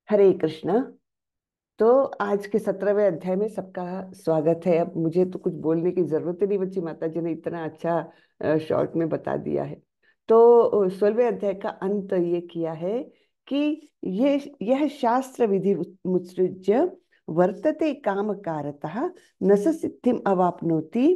हरे कृष्णा। तो आज के 17वें अध्याय में सबका स्वागत है। अब मुझे तो कुछ बोलने की जरूरत ही नहीं बची, माता जी ने इतना अच्छा शॉर्ट में बता दिया है। तो 16वें अध्याय का अंत ये किया है कि ये यह शास्त्र विधि मुत्सृज्य वर्तते काम कारतः न स सिद्धिम अवाप्नोति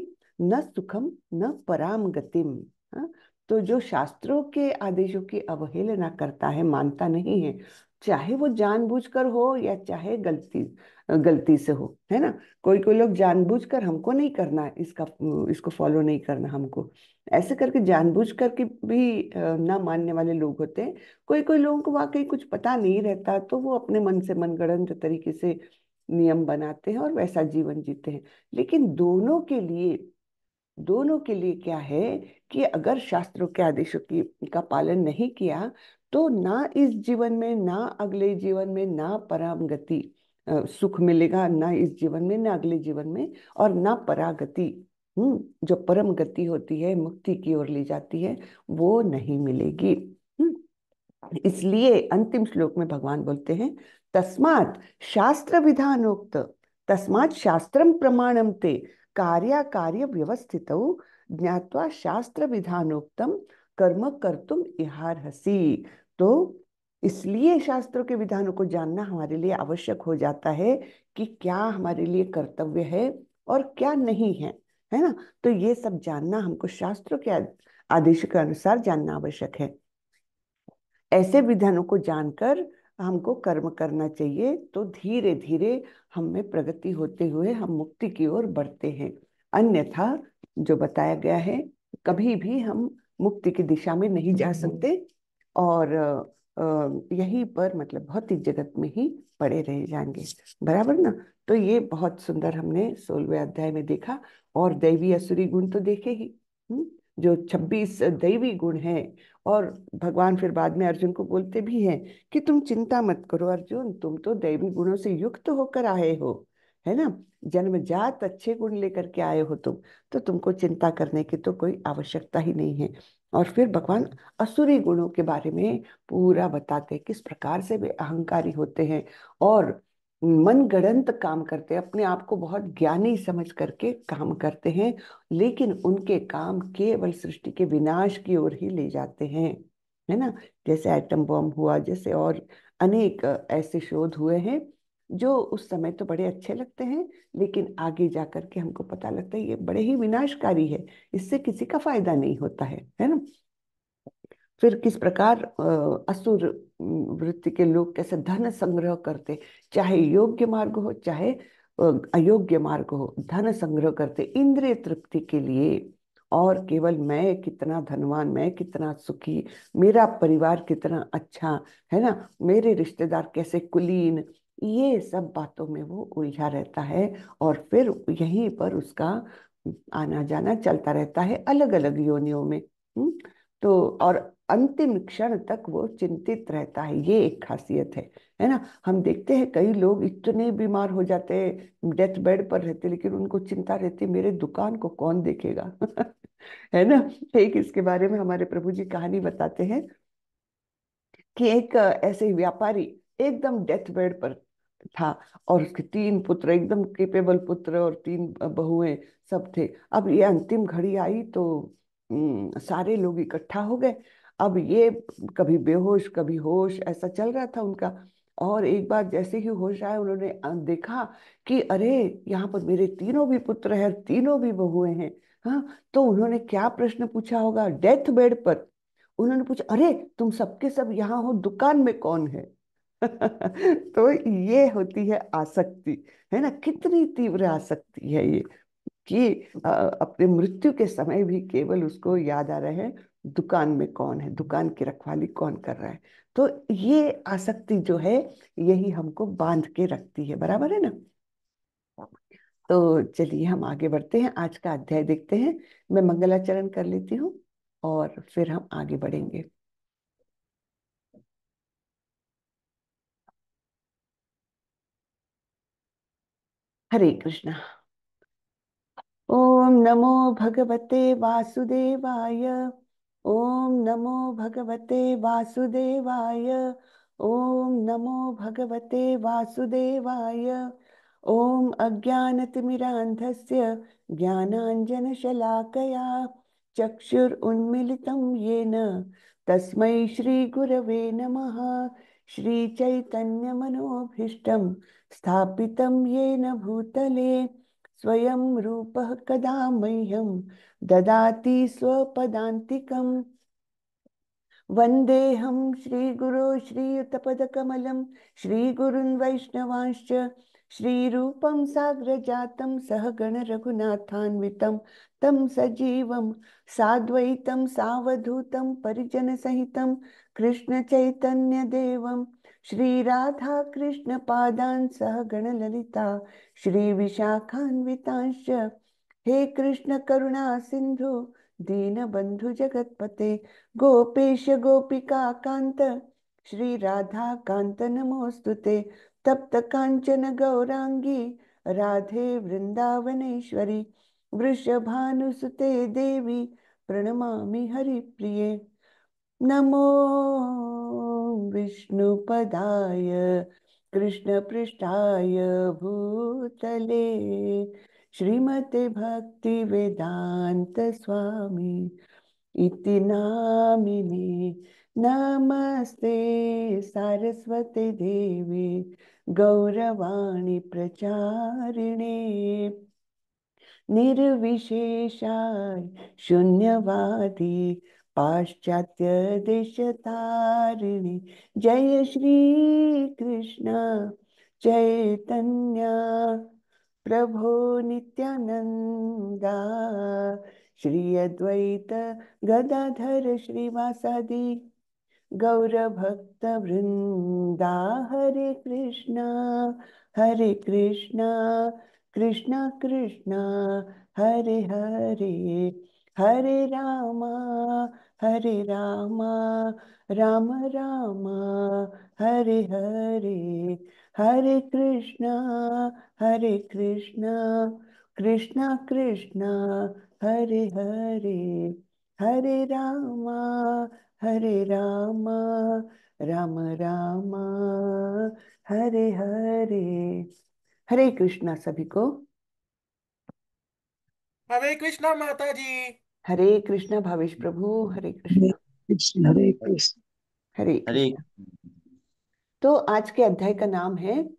न सुखम न पराम गतिम। हाँ? तो जो शास्त्रों के आदेशों की अवहेलना करता है, मानता नहीं है, चाहे वो जानबूझकर हो या चाहे गलती गलती से हो, है ना। कोई कोई लोग जानबूझकर हमको नहीं करना है, इसको फॉलो नहीं करना हमको, ऐसे करके जानबूझ करके भी ना मानने वाले लोग होते हैं। कोई कोई लोगों को वाकई कुछ पता नहीं रहता, तो वो अपने मन से मनगढ़ंत तरीके से नियम बनाते हैं और वैसा जीवन जीते हैं। लेकिन दोनों के लिए क्या है कि अगर शास्त्रों के आदेशों की का पालन नहीं किया तो ना इस जीवन में ना अगले जीवन में ना परम गति, सुख मिलेगा, ना इस जीवन में ना अगले जीवन में, और ना परागति, जो परम गति होती है, मुक्ति की ओर ले जाती है, वो नहीं मिलेगी। इसलिए अंतिम श्लोक में भगवान बोलते हैं, तस्मात् शास्त्र विधानोक्त, तस्मात् शास्त्रम प्रमाणम ते कार्या कार्य व्यवस्थितौ ज्ञात्वा शास्त्र विधानोक्तम कर्म कर्तुम इहार्हसि। तो इसलिए शास्त्रों के विधानों को जानना हमारे लिए आवश्यक हो जाता है कि क्या हमारे लिए कर्तव्य है और क्या नहीं है ना। तो ये सब जानना हमको शास्त्रों के आदेश के अनुसार जानना आवश्यक है। ऐसे विधानों को जानकर हमको कर्म करना चाहिए, तो धीरे धीरे हम में प्रगति होते हुए हम मुक्ति की ओर बढ़ते हैं। अन्यथा जो बताया गया है, कभी भी हम मुक्ति की दिशा में नहीं जा सकते, और यहीं पर मतलब भौतिक जगत में ही पड़े रह जाएंगे। बराबर ना। तो ये बहुत सुंदर हमने 16वें अध्याय में देखा। और दैवी असुरी गुण तो देखे ही। हम्म, जो 26 दैवी गुण हैं। और भगवान फिर बाद में अर्जुन को बोलते भी हैं कि तुम चिंता मत करो अर्जुन, तुम तो दैवी गुणों से युक्त होकर आए हो, है ना। जन्मजात अच्छे गुण लेकर के आए हो तुम, तो तुमको चिंता करने की तो कोई आवश्यकता ही नहीं है। और फिर भगवान असुरी गुणों के बारे में पूरा बताते हैं, किस प्रकार से वे अहंकारी होते हैं और मनगढ़ंत काम करते हैं, अपने आप को बहुत ज्ञानी समझ करके काम करते हैं, लेकिन उनके काम केवल सृष्टि के विनाश की ओर ही ले जाते हैं, है ना। जैसे एटम बॉम्ब हुआ, जैसे और अनेक ऐसे शोध हुए हैं जो उस समय तो बड़े अच्छे लगते हैं, लेकिन आगे जाकर के हमको पता लगता है ये बड़े ही विनाशकारी है, इससे किसी का फायदा नहीं होता है ना। फिर किस प्रकार असुर वृत्ति के लोग कैसे धन संग्रह करते, चाहे योग्य मार्ग हो चाहे अयोग्य मार्ग हो, धन संग्रह करते इंद्रिय तृप्ति के लिए। और केवल मैं कितना धनवान, मैं कितना सुखी, मेरा परिवार कितना अच्छा, है ना, मेरे रिश्तेदार कैसे कुलीन, ये सब बातों में वो उलझा रहता है। और फिर यहीं पर उसका आना जाना चलता रहता है अलग अलग योनियों में। हम्म, तो और अंतिम क्षण तक वो चिंतित रहता है, ये एक खासियत है ना। हम देखते हैं कई लोग इतने बीमार हो जाते हैं, डेथ बेड पर रहते, लेकिन उनको चिंता रहती मेरे दुकान को कौन देखेगा। है ना। एक इसके बारे में हमारे प्रभु जी कहानी बताते हैं कि एक ऐसे ही व्यापारी एकदम डेथ बेड पर था, और उसके 3 पुत्र, एकदम केपेबल पुत्र, और 3 बहुएं सब थे। अब ये अंतिम घड़ी आई तो सारे लोग इकट्ठा हो गए। अब ये कभी बेहोश कभी होश, ऐसा चल रहा था उनका। और एक बार जैसे ही होश आया, उन्होंने देखा कि अरे, यहाँ पर मेरे तीनों भी पुत्र हैं, तीनों भी बहुएं हैं। हाँ, तो उन्होंने क्या प्रश्न पूछा होगा डेथ बेड पर। उन्होंने पूछा, अरे तुम सबके सब यहाँ हो, दुकान में कौन है। तो ये होती है आसक्ति, है ना। कितनी तीव्र आसक्ति है ये कि अपने मृत्यु के समय भी केवल उसको याद आ रहे हैं दुकान में कौन है, दुकान की रखवाली कौन कर रहा है। तो ये आसक्ति जो है, यही हमको बांध के रखती है। बराबर है ना। तो चलिए हम आगे बढ़ते हैं, आज का अध्याय देखते हैं। मैं मंगलाचरण कर लेती हूँ और फिर हम आगे बढ़ेंगे। हरे कृष्णा। ओम नमो भगवते वासुदेवाय। ओम नमो भगवते वासुदेवाय। ओम नमो भगवते वासुदेवाय। ओम अज्ञानतिमिरान्धस्य ज्ञानाञ्जनशलाकया चक्षुरुन्मीलितं येन तस्मै श्रीगुरवे नमः। श्रीचैतन्यमनोभीष्टं स्थापितं येन भूतले स्वयं रूपः कदा मह्यं ददाति स्वपदान्तिकम्। वन्देऽहं श्रीगुरो श्रीयुतपदकमलं श्रीगुरुन् वैष्णवांश्च श्रीरूपं साग्रजातं सहगण रघुनाथान्वितं तं सजीवं साद्वैतं सावधूतं परिजनसहितं कृष्णचैतन्यदेवं श्रीराधाकृष्णपादान् सहगण ललिता श्रीविशाखान्वितांश्च। हे कृष्ण करुणा सिन्धु दीनबन्धु जगत्पते गोपेश गोपिका कांत श्री राधा कांत नमोस्तुते। तप्त कांचन गौरांगी राधे वृंदावनेश्वरी वृषभानुसुते देवी प्रणमामि हरिप्रिये। नमो विष्णुपदाय कृष्णपृष्ठाय भूतले श्रीमते भक्ति वेदांत स्वामी इति नामिने। नमस्ते सारस्वते देवी गौरवाणी प्रचारिणे निर्विशेषाय शून्यवादी पाश्चात्य देशतारिणी। जय श्री कृष्ण चैतन्य प्रभो नित्यानंदा श्री अद्वैत गदाधर श्रीवासादि गौरभक्त वृंदा। हरे कृष्णा कृष्णा कृष्णा हरे हरे हरे रामा राम राम हरे हरे। हरे कृष्णा कृष्णा कृष्णा हरे हरे हरे राम राम राम हरे हरे। हरे कृष्णा सभी को। हरे कृष्णा माता जी। हरे कृष्णा भावेश प्रभु। हरे हरे कृष्णा। कृष्ण हरे कृष्ण। हरे हरे कृष्णा। तो आज के अध्याय का नाम है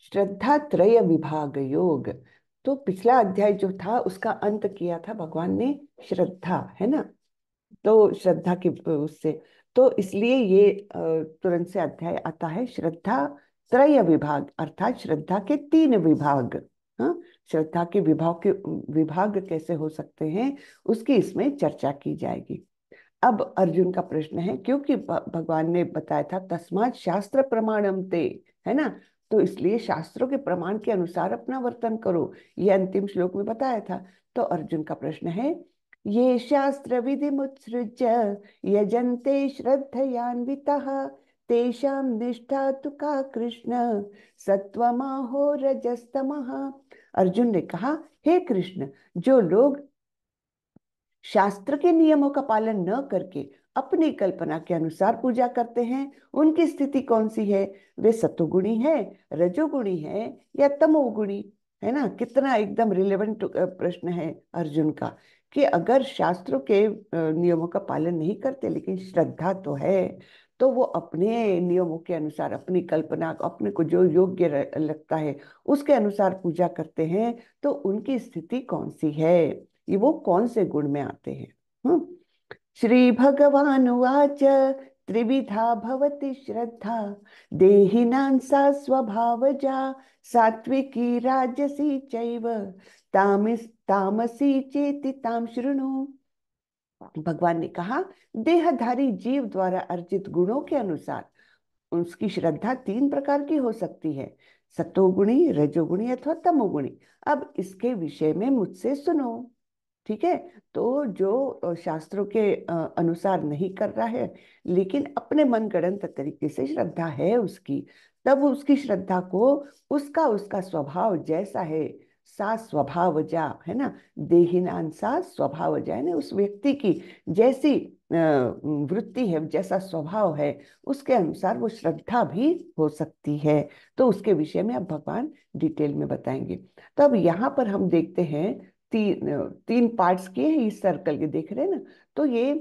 श्रद्धा त्रय विभाग योग। तो पिछला अध्याय जो था उसका अंत किया था भगवान ने श्रद्धा, है ना। तो श्रद्धा की उससे, तो इसलिए ये तुरंत से अध्याय आता है श्रद्धा त्रय विभाग, अर्थात श्रद्धा के तीन विभाग। हाँ, श्रद्धा के विभाग कैसे हो सकते हैं उसकी इसमें चर्चा की जाएगी। अब अर्जुन का प्रश्न है, क्योंकि भगवान ने बताया था तस्मात् शास्त्र प्रमाणम ते, है ना। तो इसलिए शास्त्रों के प्रमाण के अनुसार अपना वर्तन करो, ये अंतिम श्लोक में बताया था। तो अर्जुन का प्रश्न है, ये शास्त्र विधि मुत्सृज्य यजन्ते श्रद्धयान्वितः तेषां निष्ठा तु का कृष्ण सत्वमाहो रजस्तमः। अर्जुन ने कहा, हे कृष्ण, जो लोग शास्त्र के नियमों का पालन न करके अपनी कल्पना के अनुसार पूजा करते हैं, उनकी स्थिति कौन सी है? वे सतोगुणी है, रजोगुणी है या तमोगुणी? है ना, कितना एकदम रिलेवेंट प्रश्न है अर्जुन का, कि अगर शास्त्रों के नियमों का पालन नहीं करते लेकिन श्रद्धा तो है, तो वो अपने नियमों के अनुसार अपनी कल्पना, अपने को जो योग्य लगता है उसके अनुसार पूजा करते हैं, तो उनकी स्थिति कौन सी है, ये वो कौन से गुण में आते हैं। श्री भगवान उवाच त्रिविधा भवति श्रद्धा देहिनां सा स्वभावजा सात्विकी राजसी चैव तामसी चेति ताम शृणु। भगवान ने कहा, देहधारी जीव द्वारा अर्जित गुणों के अनुसार उसकी श्रद्धा तीन प्रकार की हो सकती है, सतोगुणी, रजोगुणी अथवा तमोगुणी। अब इसके विषय में मुझसे सुनो, ठीक है। तो जो शास्त्रों के अनुसार नहीं कर रहा है लेकिन अपने मनगढ़ंत तरीके से श्रद्धा है उसकी, तब उसकी श्रद्धा को उसका उसका स्वभाव जैसा है, सा स्वभाव जा, है ना, देहिनान सा स्वभाव जा, यानी उस व्यक्ति की जैसी वृत्ति है, जैसा स्वभाव है, उसके अनुसार वो श्रद्धा भी हो सकती है। तो उसके विषय में अब भगवान डिटेल में बताएंगे। तो अब यहाँ पर हम देखते हैं तीन पार्ट्स किए हैं इस सर्कल के, देख रहे हैं ना। तो ये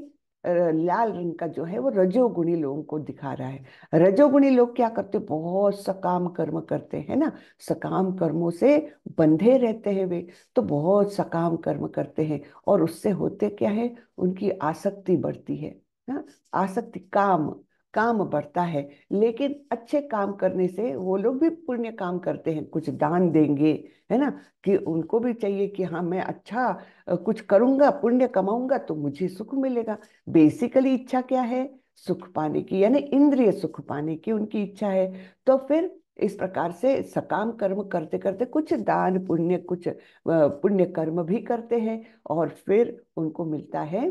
लाल रंग का जो है वो रजोगुणी लोगों को दिखा रहा है। रजोगुणी लोग क्या करते, बहुत सकाम कर्म करते हैं ना, सकाम कर्मों से बंधे रहते हैं वे। तो बहुत सकाम कर्म करते हैं और उससे होते क्या है, उनकी आसक्ति बढ़ती है। हाँ, आसक्ति, काम, काम बढ़ता है। लेकिन अच्छे काम करने से वो लोग भी पुण्य काम करते हैं, कुछ दान देंगे, है ना, कि उनको भी चाहिए कि हाँ मैं अच्छा कुछ करूंगा, पुण्य कमाऊंगा तो मुझे सुख मिलेगा। बेसिकली इच्छा क्या है, सुख पाने की, यानी इंद्रिय सुख पाने की उनकी इच्छा है। तो फिर इस प्रकार से सकाम कर्म करते करते कुछ दान पुण्य, कुछ पुण्य कर्म भी करते हैं, और फिर उनको मिलता है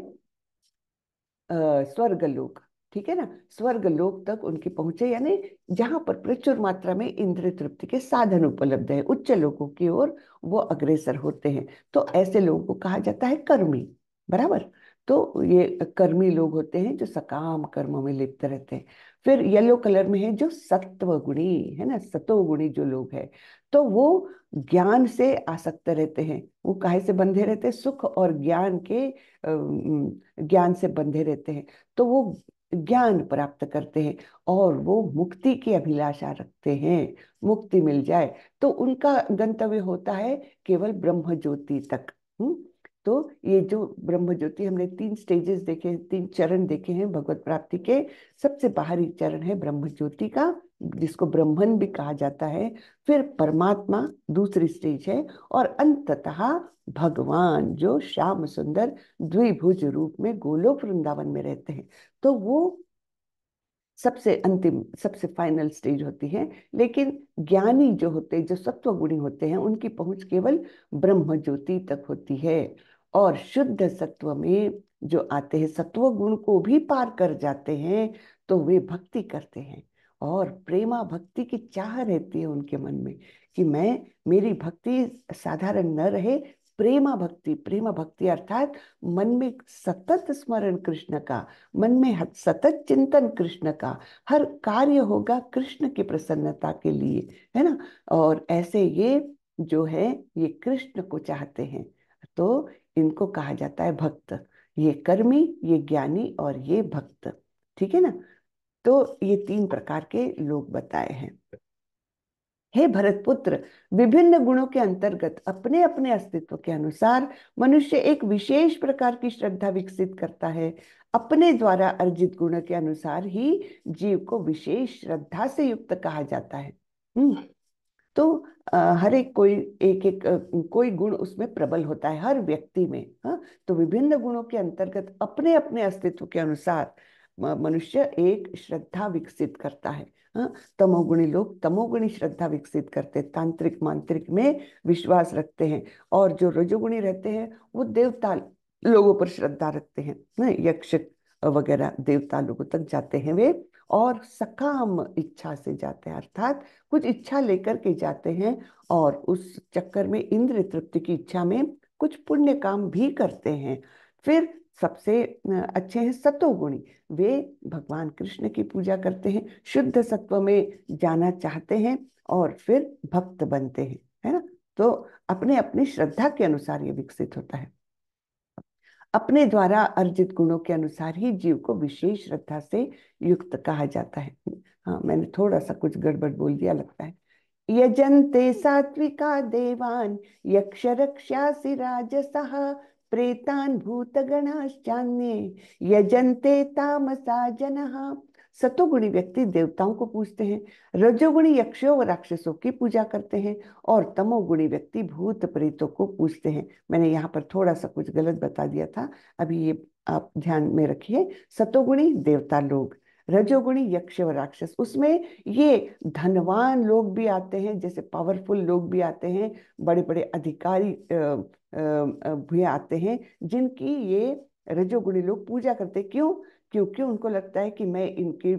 स्वर्ग लोक। ठीक है ना, स्वर्ग लोक तक उनकी पहुंचे, यानी जहां पर प्रचुर मात्रा में इंद्रिय तृप्ति के साधन उपलब्ध है, उच्च लोकों की ओर वो अग्रसर होते हैं। तो ऐसे लोगों को कहा जाता है कर्मी, बराबर। तो ये कर्मी लोग होते हैं जो सकाम कर्मों में लिप्त रहते हैं। फिर येलो कलर में है जो सत्व गुणी है ना, सतोगुणी जो लोग हैं, तो वो ज्ञान से आसक्त रहते हैं। वो काहे से बंधे रहते हैं, सुख और ज्ञान के ज्ञान से बंधे रहते हैं। तो वो ज्ञान प्राप्त करते हैं और वो मुक्ति की अभिलाषा रखते हैं, मुक्ति मिल जाए। तो उनका गंतव्य होता है केवल ब्रह्म ज्योति तक। तो ये जो ब्रह्म ज्योति, हमने तीन स्टेजेस देखे, तीन चरण देखे हैं भगवत प्राप्ति के। सबसे बाहरी चरण है ब्रह्म ज्योति का, जिसको ब्रह्मन भी कहा जाता है। फिर परमात्मा दूसरी स्टेज है, और अंततः भगवान जो श्याम सुंदर द्विभुज रूप में गोलोक वृंदावन में रहते हैं। तो वो सबसे अंतिम, सबसे फाइनल स्टेज होती है। लेकिन ज्ञानी जो होते हैं, जो सत्व गुणी होते हैं, उनकी पहुंच केवल ब्रह्म ज्योति तक होती है। और शुद्ध सत्व में जो आते हैं, सत्व गुण को भी पार कर जाते हैं, तो वे भक्ति करते हैं। और प्रेमा भक्ति की चाह रहती है उनके मन में कि मैं, मेरी भक्ति साधारण न रहे, प्रेमा भक्ति। प्रेमा भक्ति अर्थात मन में सतत स्मरण कृष्ण का, मन में सतत चिंतन कृष्ण का, हर कार्य होगा कृष्ण की प्रसन्नता के लिए, है ना। और ऐसे ये जो है, ये कृष्ण को चाहते हैं। तो इनको कहा जाता है भक्त। ये कर्मी, ये ज्ञानी और ये भक्त। ठीक है ना। तो ये तीन प्रकार के लोग बताए हैं। हे भरतपुत्र, विभिन्न गुणों के अंतर्गत अपने अपने अस्तित्व के अनुसार मनुष्य एक विशेष प्रकार की श्रद्धा विकसित करता है। अपने द्वारा अर्जित गुण के अनुसार ही जीव को विशेष श्रद्धा से युक्त कहा जाता है। तो हर एक कोई, एक एक कोई गुण उसमें प्रबल होता है हर व्यक्ति में। हाँ, तो विभिन्न गुणों के अंतर्गत अपने अपने अस्तित्व के अनुसार मनुष्य एक श्रद्धा विकसित करता है। हाँ, तमोगुणी लोग तमोगुणी श्रद्धा विकसित करते हैं, तांत्रिक मांत्रिक में विश्वास रखते हैं। और जो रजोगुणी रहते हैं वो देवता लोगों पर श्रद्धा रखते हैं ना, यक्ष वगैरह देवता लोगों तक जाते हैं वे, और सकाम इच्छा से जाते हैं, अर्थात कुछ इच्छा लेकर के जाते हैं, और उस चक्कर में इंद्रिय तृप्ति की इच्छा में कुछ पुण्य काम भी करते हैं। फिर सबसे अच्छे हैं सतोगुणी। वे भगवान कृष्ण की पूजा करते हैं, शुद्ध सत्व में जाना चाहते हैं, और फिर भक्त बनते हैं, है ना। तो अपने अपनी श्रद्धा के अनुसार ये विकसित होता है। अपने द्वारा अर्जित गुणों के अनुसार ही जीव को विशेष श्रद्धा से युक्त कहा जाता है। हाँ, मैंने थोड़ा सा कुछ गड़बड़ बोल दिया लगता है। यजन्ते सात्विका देवान् यक्ष रक्षासि राजसः प्रेतान् भूतगणाश्चान्ये यजन्ते तामसा जनः। सतोगुणी व्यक्ति देवताओं को पूजते हैं, रजोगुणी यक्षों व राक्षसों की पूजा करते हैं, और तमोगुणी व्यक्ति भूत प्रेतों को पूजते हैं। मैंने यहाँ पर थोड़ा सा कुछ गलत बता दिया था, अभी ये आप ध्यान में रखिए। सतोगुणी देवता लोग, रजोगुणी यक्ष व राक्षस, उसमें ये धनवान लोग भी आते हैं, जैसे पावरफुल लोग भी आते हैं, बड़े बड़े अधिकारी भी आते हैं, जिनकी ये रजोगुणी लोग पूजा करते हैं। क्यों? क्योंकि उनको लगता है कि मैं इनकी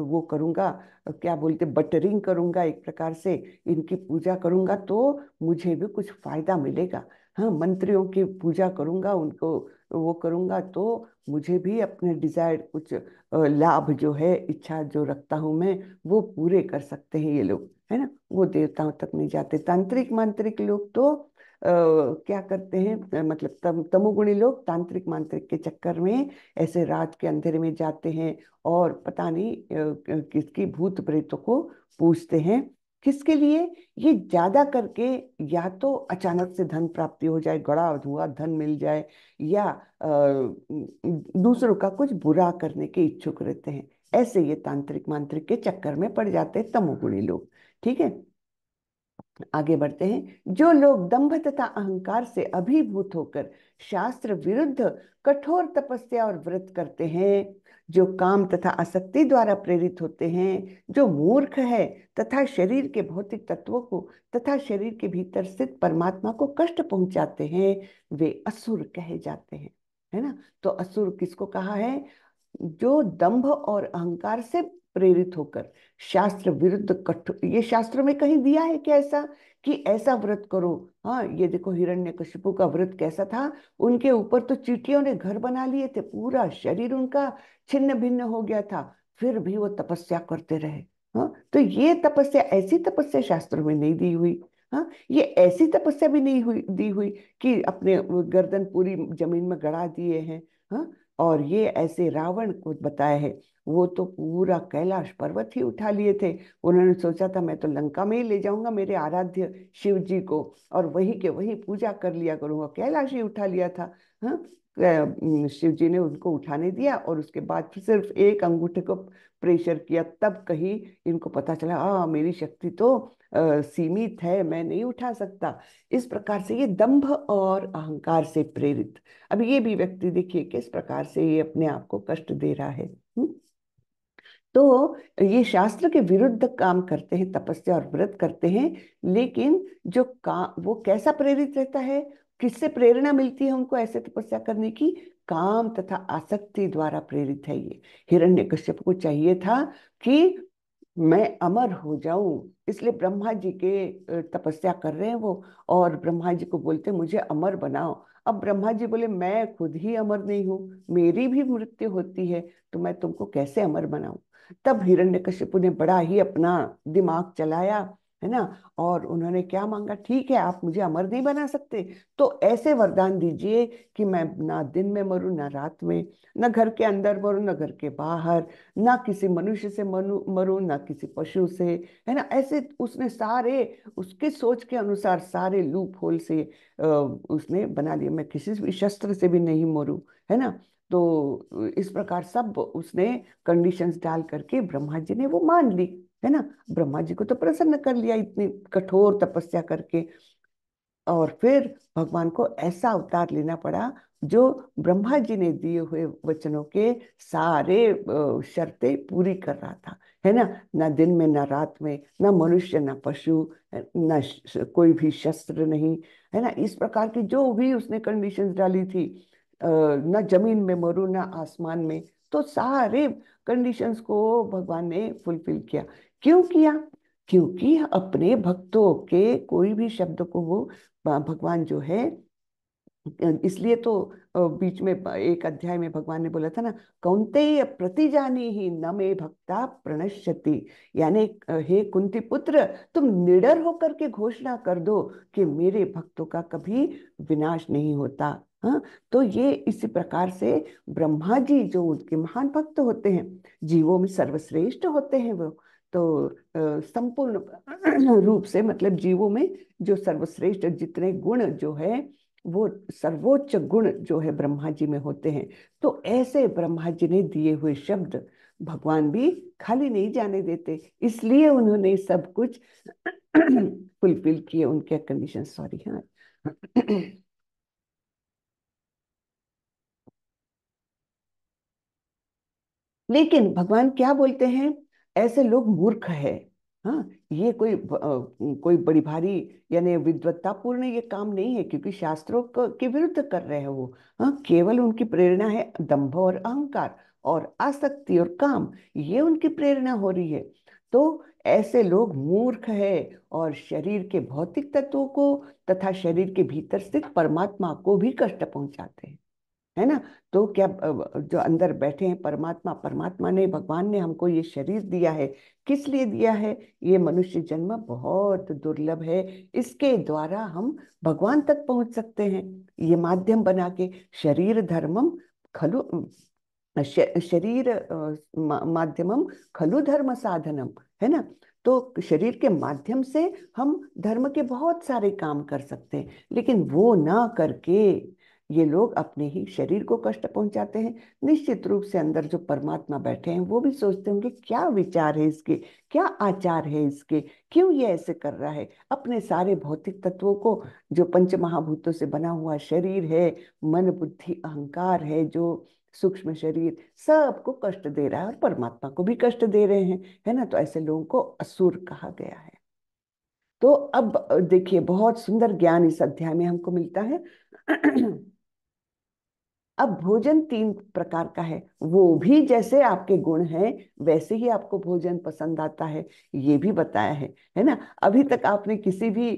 वो करूँगा, क्या बोलते, बटरिंग करूँगा, एक प्रकार से इनकी पूजा करूँगा तो मुझे भी कुछ फायदा मिलेगा। हाँ, मंत्रियों की पूजा करूंगा, उनको वो करूंगा, तो मुझे भी अपने डिजायर्ड कुछ लाभ जो है, इच्छा जो रखता हूं मैं, वो पूरे कर सकते हैं ये लोग, है ना। वो देवताओं तक नहीं जाते। तांत्रिक मांत्रिक लोग तो क्या करते हैं, मतलब तमोगुणी लोग तांत्रिक मांत्रिक के चक्कर में ऐसे रात के अंधेरे में जाते हैं और पता नहीं किसकी भूत प्रेतों को पूजते हैं। किसके लिए? ये ज्यादा करके या तो अचानक से धन प्राप्ति हो जाए, गड़ा हुआ धन मिल जाए, या दूसरों का कुछ बुरा करने के इच्छुक रहते हैं। ऐसे ये तांत्रिक मांत्रिक के चक्कर में पड़ जाते हैं तमोगुणी लोग। ठीक है, आगे बढ़ते हैं। जो लोग दंभ तथा अहंकार से अभिभूत होकर शास्त्र विरुद्ध कठोर तपस्या और व्रत करते हैं, जो काम तथा आसक्ति द्वारा प्रेरित होते हैं, जो मूर्ख है तथा शरीर के भौतिक तत्वों को तथा शरीर के भीतर स्थित परमात्मा को कष्ट पहुंचाते हैं, वे असुर कहे जाते हैं, है ना। तो असुर किसको कहा है? जो दंभ और अहंकार से प्रेरित होकर शास्त्र विरुद्ध कठोर, ये शास्त्रों में कहीं दिया है क्या ऐसा कि ऐसा व्रत करो? हाँ, ये देखो हिरण्यकशिपु का व्रत कैसा था। उनके ऊपर तो चींटियों ने घर बना लिए थे, पूरा शरीर उनका छिन्न भिन्न हो गया था, फिर भी वो तपस्या करते रहे। हाँ, तो ये तपस्या, ऐसी तपस्या शास्त्रों में नहीं दी हुई। हाँ, ये ऐसी तपस्या भी नहीं हुई दी हुई कि अपने गर्दन पूरी जमीन में गड़ा दिए हैं। हाँ, और ये ऐसे रावण को बताया है, वो तो पूरा कैलाश पर्वत ही उठा लिए थे। उन्होंने सोचा था मैं तो लंका में ही ले जाऊंगा मेरे आराध्य शिव जी को, और वही के वही पूजा कर लिया करूंगा। कैलाश ही उठा लिया था। हाँ, शिव जी ने उनको उठाने दिया, और उसके बाद फिर सिर्फ एक अंगूठे को प्रेशर किया, तब कहीं इनको पता चला, मेरी शक्ति तो सीमित है, मैं नहीं उठा सकता। इस प्रकार से ये दंभ और अहंकार से प्रेरित, अब ये भी व्यक्ति देखिए किस प्रकार से ये अपने आप को कष्ट दे रहा है। तो ये शास्त्र के विरुद्ध काम करते हैं, तपस्या और व्रत करते हैं, लेकिन जो काम, वो कैसा प्रेरित रहता है? किससे प्रेरणा मिलती है उनको ऐसे तपस्या करने की? काम तथा आसक्ति द्वारा प्रेरित है ये। हिरण्यकश्यप को चाहिए था कि मैं अमर हो जाऊं, इसलिए ब्रह्मा जी के तपस्या कर रहे हैं वो, और ब्रह्मा जी को बोलते मुझे अमर बनाओ। अब ब्रह्मा जी बोले मैं खुद ही अमर नहीं हूं, मेरी भी मृत्यु होती है, तो मैं तुमको कैसे अमर बनाऊं? तब हिरण्यकशिपु ने बड़ा ही अपना दिमाग चलाया, है ना। और उन्होंने क्या मांगा? ठीक है, आप मुझे अमर नहीं बना सकते, तो ऐसे वरदान दीजिए कि मैं ना दिन में मरूं ना रात में, ना घर के अंदर मरूं ना घर के बाहर, ना किसी मनुष्य से मरूं ना किसी पशु से, है ना। ऐसे उसने सारे, उसके सोच के अनुसार सारे लूप होल से उसने बना लिया, मैं किसी भी शस्त्र से भी नहीं मरूं, है ना। तो इस प्रकार सब उसने कंडीशंस डाल करके ब्रह्मा जी ने वो मान ली, है ना। ब्रह्मा जी को तो प्रसन्न कर लिया इतनी कठोर तपस्या करके। और फिर भगवान को ऐसा अवतार लेना पड़ा जो ब्रह्मा जी ने दिए हुए वचनों के सारे शर्तें पूरी कर रहा था, है ना। ना दिन में ना रात में, ना मनुष्य ना पशु, ना कोई भी शस्त्र नहीं, है ना। इस प्रकार की जो भी उसने कंडीशंस डाली थी, ना जमीन में मरू ना आसमान में, तो सारे कंडीशंस को भगवान ने फुलफिल किया। क्यों किया? क्योंकि अपने भक्तों के कोई भी शब्द को वो भगवान जो है, इसलिए तो बीच में एक अध्याय में भगवान ने बोला था ना, कौन्तेय प्रतिजानी ही न मे भक्ता प्रणश्यति, यानी हे कुंती पुत्र, तुम निडर होकर के घोषणा कर दो कि मेरे भक्तों का कभी विनाश नहीं होता। हाँ, तो ये इसी प्रकार से ब्रह्मा जी जो उनके महान भक्त होते हैं, जीवों में सर्वश्रेष्ठ होते हैं वो, तो संपूर्ण रूप से मतलब जीवों में जो सर्वश्रेष्ठ जितने गुण जो है, वो सर्वोच्च गुण जो है ब्रह्मा जी में होते हैं। तो ऐसे ब्रह्मा जी ने दिए हुए शब्द भगवान भी खाली नहीं जाने देते, इसलिए उन्होंने सब कुछ फुलफिल किए, उनके कंडीशन। सॉरी, हाँ। लेकिन भगवान क्या बोलते हैं? ऐसे लोग मूर्ख है। हाँ, ये कोई बड़ी भारी यानी विद्वत्तापूर्ण ये काम नहीं है, क्योंकि शास्त्रों के विरुद्ध कर रहे हैं वो। हाँ, केवल उनकी प्रेरणा है दंभ और अहंकार और आसक्ति और काम, ये उनकी प्रेरणा हो रही है। तो ऐसे लोग मूर्ख है और शरीर के भौतिक तत्वों को तथा शरीर के भीतर स्थित परमात्मा को भी कष्ट पहुंचाते हैं, है ना। तो क्या जो अंदर बैठे हैं परमात्मा, परमात्मा ने, भगवान ने हमको ये शरीर दिया है, किस लिए दिया है? ये मनुष्य जन्म बहुत दुर्लभ है, इसके द्वारा हम भगवान तक पहुंच सकते हैं। ये माध्यम बना के शरीर धर्मम खलु शरीर माध्यमम खलु धर्म साधनम, है ना। तो शरीर के माध्यम से हम धर्म के बहुत सारे काम कर सकते हैं, लेकिन वो ना करके ये लोग अपने ही शरीर को कष्ट पहुंचाते हैं। निश्चित रूप से अंदर जो परमात्मा बैठे हैं वो भी सोचते होंगे क्या विचार है इसके, क्या आचार है इसके, क्यों ये ऐसे कर रहा है। अपने सारे भौतिक तत्वों को, जो पंच महाभूतों से बना हुआ शरीर है, मन बुद्धि अहंकार है, जो सूक्ष्म शरीर, सबको कष्ट दे रहा है और परमात्मा को भी कष्ट दे रहे हैं, है ना। तो ऐसे लोगों को असुर कहा गया है। तो अब देखिए, बहुत सुंदर ज्ञान इस अध्याय में हमको मिलता है। अब भोजन तीन प्रकार का है, वो भी जैसे आपके गुण हैं वैसे ही आपको भोजन पसंद आता है, ये भी बताया है ना। अभी तक आपने किसी भी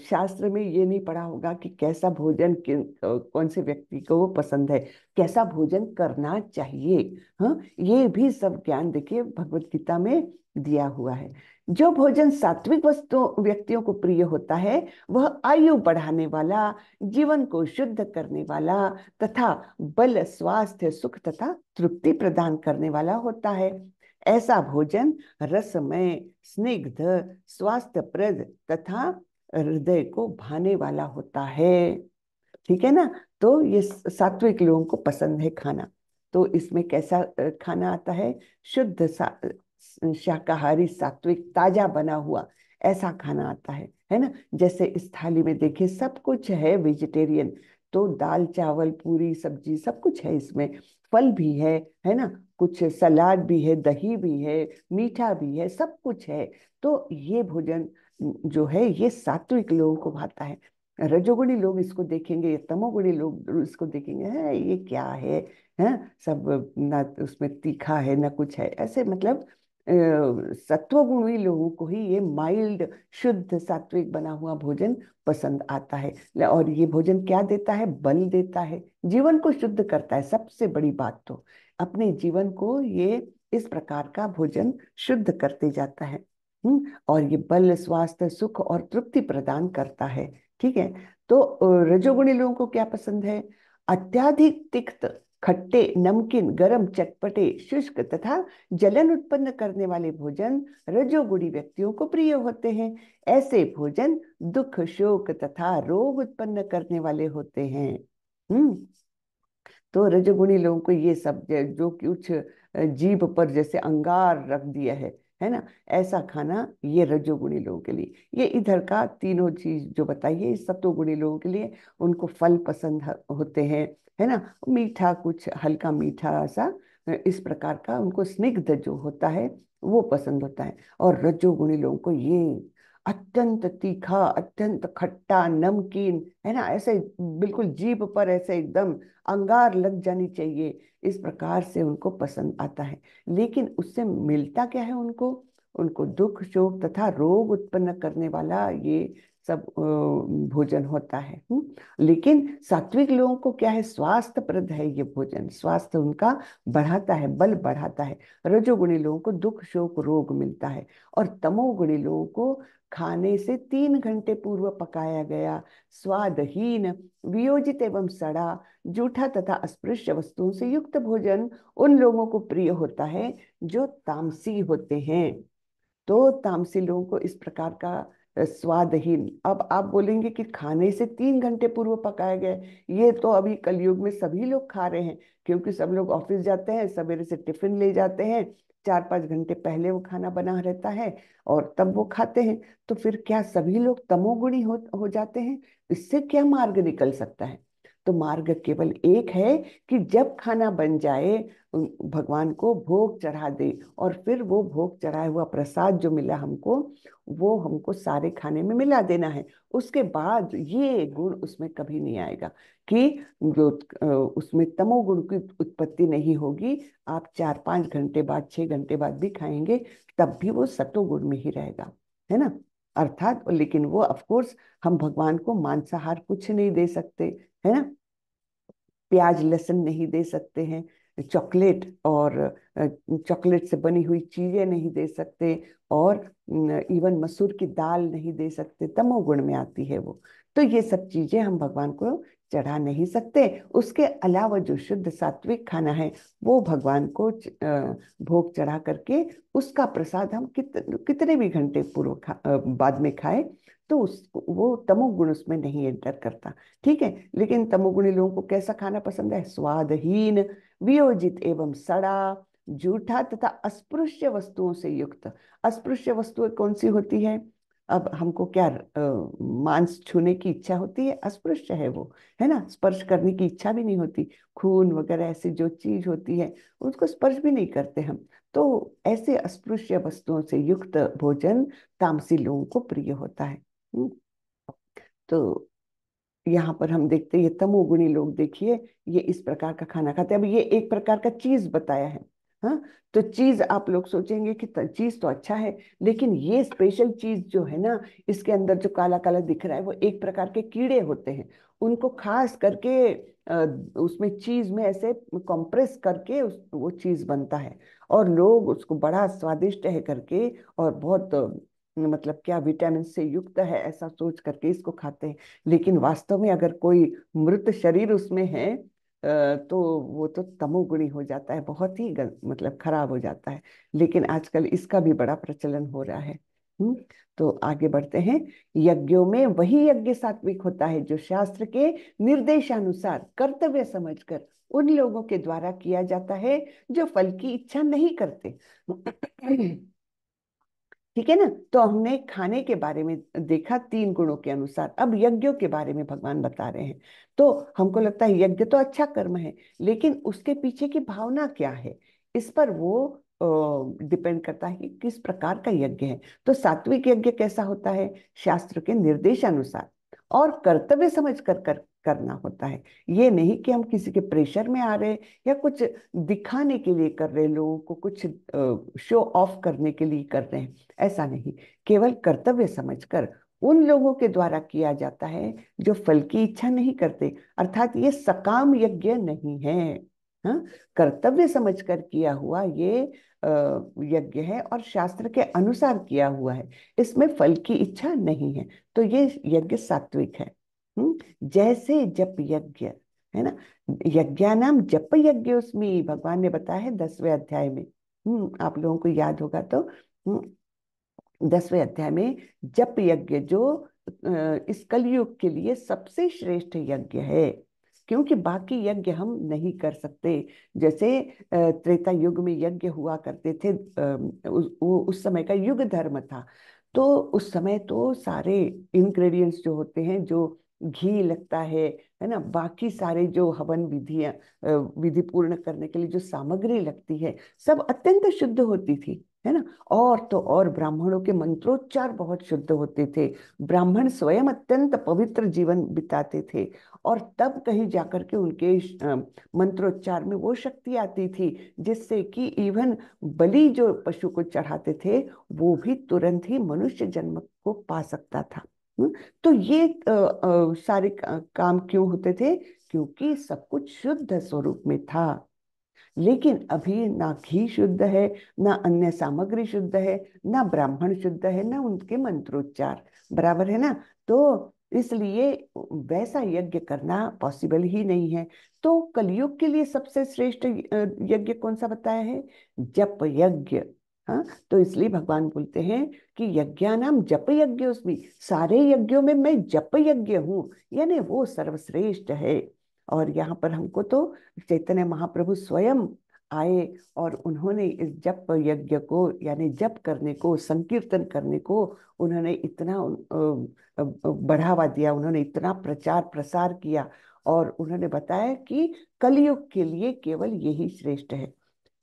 शास्त्र में ये नहीं पढ़ा होगा कि कैसा भोजन कौन से व्यक्ति को वो पसंद है, कैसा भोजन करना चाहिए। हाँ, ये भी सब ज्ञान देखिए भगवत गीता में दिया हुआ है। जो भोजन सात्विक वस्तु व्यक्तियों को प्रिय होता है वह आयु बढ़ाने वाला, जीवन को शुद्ध करने वाला तथा बल, स्वास्थ्य, सुख तथा तृप्ति प्रदान करने वाला होता है। ऐसा भोजन रसमय, स्निग्ध, स्वास्थ्यप्रद तथा हृदय को भाने वाला होता है। ठीक है ना। तो ये सात्विक लोगों को पसंद है खाना। तो इसमें कैसा खाना आता है? शुद्ध शाकाहारी, सात्विक, ताजा बना हुआ ऐसा खाना आता है ना। जैसे इस थाली में देखिए सब कुछ है वेजिटेरियन, तो दाल चावल पूरी सब्जी सब कुछ है इसमें, फल भी है ना, कुछ सलाद भी है, दही भी है, मीठा भी है, सब कुछ है। तो ये भोजन जो है ये सात्विक लोगों को भाता है। रजोगुणी लोग इसको देखेंगे या तमोगुणी लोग इसको देखेंगे, है ये क्या है सब ना उसमें तीखा है ना कुछ है, ऐसे मतलब सत्वगुणी लोगों को ही ये माइल्ड शुद्ध सात्विक बना हुआ भोजन पसंद आता है। और ये भोजन क्या देता है? बल देता है, जीवन को शुद्ध करता है। सबसे बड़ी बात तो अपने जीवन को ये इस प्रकार का भोजन शुद्ध करते जाता है। और ये बल, स्वास्थ्य, सुख और तृप्ति प्रदान करता है। ठीक है। तो रजोगुणी लोगों को क्या पसंद है? अत्याधिक तिक्त, खट्टे, नमकीन, गरम, चटपटे, शुष्क तथा जलन उत्पन्न करने वाले भोजन रजोगुणी व्यक्तियों को प्रिय होते हैं। ऐसे भोजन दुख, शोक तथा रोग उत्पन्न करने वाले होते हैं। हम्म। तो रजोगुणी लोगों को ये सब जो कुछ जीभ पर जैसे अंगार रख दिया है ना, ऐसा खाना ये रजोगुणी लोगों के लिए। ये इधर का तीनों चीज जो बताई है सत्वगुणी लोगों के लिए, उनको फल पसंद होते हैं, है ना, मीठा, कुछ हल्का मीठा सा, इस प्रकार का उनको स्निग्ध जो होता है वो पसंद होता है। और रजोगुणी लोगों को ये अत्यंत तीखा, अत्यंत खट्टा, नमकीन, है ना, ऐसे बिल्कुल जीभ पर ऐसे एकदम अंगार लग जानी चाहिए, इस प्रकार से उनको पसंद आता है। लेकिन उससे मिलता क्या है उनको? उनको दुख, शोक तथा रोग उत्पन्न करने वाला ये सब भोजन होता है। लेकिन सात्विक लोगों को क्या है? स्वास्थ्यप्रद है ये भोजन, स्वास्थ्य उनका बढ़ाता है, बल बढ़ाता है। रजोगुणी लोगों को दुख, शोक, रोग मिलता है। और तमोगुणी लोगों को खाने से 3 घंटे पूर्व पकाया गया, स्वादहीन, वियोजित एवं सड़ा, जूठा तथा अस्पृश्य वस्तुओं से युक्त भोजन उन लोगों को प्रिय होता है जो तामसी होते हैं। तो तामसी लोगों को इस प्रकार का स्वादहीन। अब आप बोलेंगे कि खाने से 3 घंटे पूर्व पकाया गया ये तो अभी कलयुग में सभी लोग खा रहे हैं, क्योंकि सब लोग ऑफिस जाते हैं, सवेरे से टिफिन ले जाते हैं, 4-5 घंटे पहले वो खाना बना रहता है और तब वो खाते हैं। तो फिर क्या सभी लोग तमोगुणी हो जाते हैं? इससे क्या मार्ग निकल सकता है? तो मार्ग केवल एक है कि जब खाना बन जाए भगवान को भोग चढ़ा दे, और फिर वो भोग चढ़ाया हुआ प्रसाद जो मिला हमको, वो हमको सारे खाने में मिला देना है। उसके बाद ये गुण उसमें कभी नहीं आएगा कि जो उसमें तमोगुण की उत्पत्ति नहीं होगी। आप 4-5 घंटे बाद, 6 घंटे बाद भी खाएंगे, तब भी वो सतोगुण में ही रहेगा, है ना। अर्थात, लेकिन वो ऑफ कोर्स हम भगवान को मांसाहार कुछ नहीं दे सकते, है ना। प्याज लहसुन नहीं दे सकते हैं, चॉकलेट और चॉकलेट से बनी हुई चीजें नहीं दे सकते, और इवन मसूर की दाल नहीं दे सकते, तमोगुण में आती है वो। तो ये सब चीजें हम भगवान को चढ़ा नहीं सकते। उसके अलावा जो शुद्ध सात्विक खाना है, वो भगवान को भोग चढ़ा करके उसका प्रसाद हम कितने भी घंटे बाद में खाए, तो उस वो तमोगुण उसमें नहीं एंटर करता। ठीक है। लेकिन तमोगुणी लोगों को कैसा खाना पसंद है? स्वादहीन, वियोजित एवं सड़ा, जूठा तथा अस्पृश्य वस्तुओं से युक्त। अस्पृश्य वस्तुएं कौन सी होती है? अब हमको क्या मांस छूने की इच्छा होती है? अस्पृश्य है वो, है ना। स्पर्श करने की इच्छा भी नहीं होती। खून वगैरह ऐसी जो चीज होती है, उसको स्पर्श भी नहीं करते हम। तो ऐसे अस्पृश्य वस्तुओं से युक्त भोजन तामसी लोगों को प्रिय होता है। हम्म। तो यहाँ पर हम देखते हैं ये तमोगुणी लोग, देखिए, ये इस प्रकार का खाना खाते हैं। अब ये एक प्रकार का चीज बताया है। हाँ, तो चीज आप लोग सोचेंगे कि चीज तो अच्छा है, लेकिन ये स्पेशल चीज जो है ना, इसके अंदर जो काला काला दिख रहा है, वो एक प्रकार के कीड़े होते हैं। उनको खास करके उसमें चीज में ऐसे कंप्रेस करके वो चीज बनता है, और लोग उसको बड़ा स्वादिष्ट है करके, और बहुत मतलब क्या विटामिन से युक्त है ऐसा सोच करके इसको खाते हैं। लेकिन वास्तव में अगर कोई मृत शरीर उसमें है, तो वो तो तमोगुणी हो जाता है, बहुत ही मतलब खराब हो जाता है। लेकिन आजकल इसका भी बड़ा प्रचलन हो रहा है। हम्म। तो आगे बढ़ते हैं। यज्ञों में वही यज्ञ सात्विक होता है जो शास्त्र के निर्देशानुसार कर्तव्य समझकर उन लोगों के द्वारा किया जाता है जो फल की इच्छा नहीं करते। ठीक है ना। तो हमने खाने के बारे में देखा 3 गुणों के अनुसार। अब यज्ञों के बारे में भगवान बता रहे हैं। तो हमको लगता है यज्ञ तो अच्छा कर्म है, लेकिन उसके पीछे की भावना क्या है, इस पर वो डिपेंड करता है कि किस प्रकार का यज्ञ है। तो सात्विक यज्ञ कैसा होता है? शास्त्र के निर्देशानुसार और कर्तव्य समझ कर करना होता है। ये नहीं कि हम किसी के प्रेशर में आ रहे, या कुछ दिखाने के लिए कर रहे, लोगों को कुछ शो ऑफ करने के लिए कर रहे हैं, ऐसा नहीं। केवल कर्तव्य समझकर उन लोगों के द्वारा किया जाता है जो फल की इच्छा नहीं करते। अर्थात ये सकाम यज्ञ नहीं है। हाँ, कर्तव्य समझकर किया हुआ ये यज्ञ है, और शास्त्र के अनुसार किया हुआ है। इसमें फल की इच्छा नहीं है, तो ये यज्ञ सात्विक है। जैसे जप यज्ञ, है ना। यज्ञानाम जप यज्ञ उसमें भगवान ने बताया है 10वें अध्याय में। आप लोगों को याद होगा तो, 10वें अध्याय में जप यज्ञ जो इस कलयुग के लिए सबसे श्रेष्ठ यज्ञ है, क्योंकि बाकी यज्ञ हम नहीं कर सकते। जैसे त्रेता युग में यज्ञ हुआ करते थे, उस समय का युग धर्म था। तो उस समय तो सारे इंग्रेडिएंट्स जो होते हैं, जो घी लगता है ना, बाकी सारे जो हवन विधियां, विधि पूर्ण करने के लिए जो सामग्री लगती है, सब अत्यंत शुद्ध होती थी, है ना। और तो और ब्राह्मणों के मंत्रोच्चार बहुत शुद्ध होते थे। ब्राह्मण स्वयं अत्यंत पवित्र जीवन बिताते थे, और तब कहीं जाकर के उनके मंत्रोच्चार में वो शक्ति आती थी, जिससे कि इवन बलि जो पशु को चढ़ाते थे, वो भी तुरंत ही मनुष्य जन्म को पा सकता था। तो ये सारे काम क्यों होते थे? क्योंकि सब कुछ शुद्ध स्वरूप में था। लेकिन अभी ना घी शुद्ध है, ना अन्य सामग्री शुद्ध है, ना ब्राह्मण शुद्ध है, ना उनके मंत्रोच्चार, बराबर है ना। तो इसलिए वैसा यज्ञ करना पॉसिबल ही नहीं है। तो कलयुग के लिए सबसे श्रेष्ठ यज्ञ कौन सा बताया है? जप यज्ञ। हाँ, तो इसलिए भगवान बोलते हैं कि यज्ञानाम जप यज्ञ उसमें, सारे यज्ञों में मैं जप यज्ञ हूँ, यानी वो सर्वश्रेष्ठ है। और यहाँ पर हमको तो चैतन्य महाप्रभु स्वयं आए, और उन्होंने इस जप यज्ञ को, यानी जप करने को, संकीर्तन करने को, उन्होंने इतना बढ़ावा दिया, उन्होंने इतना प्रचार प्रसार किया। और उन्होंने बताया कि कलयुग के लिए केवल यही श्रेष्ठ है।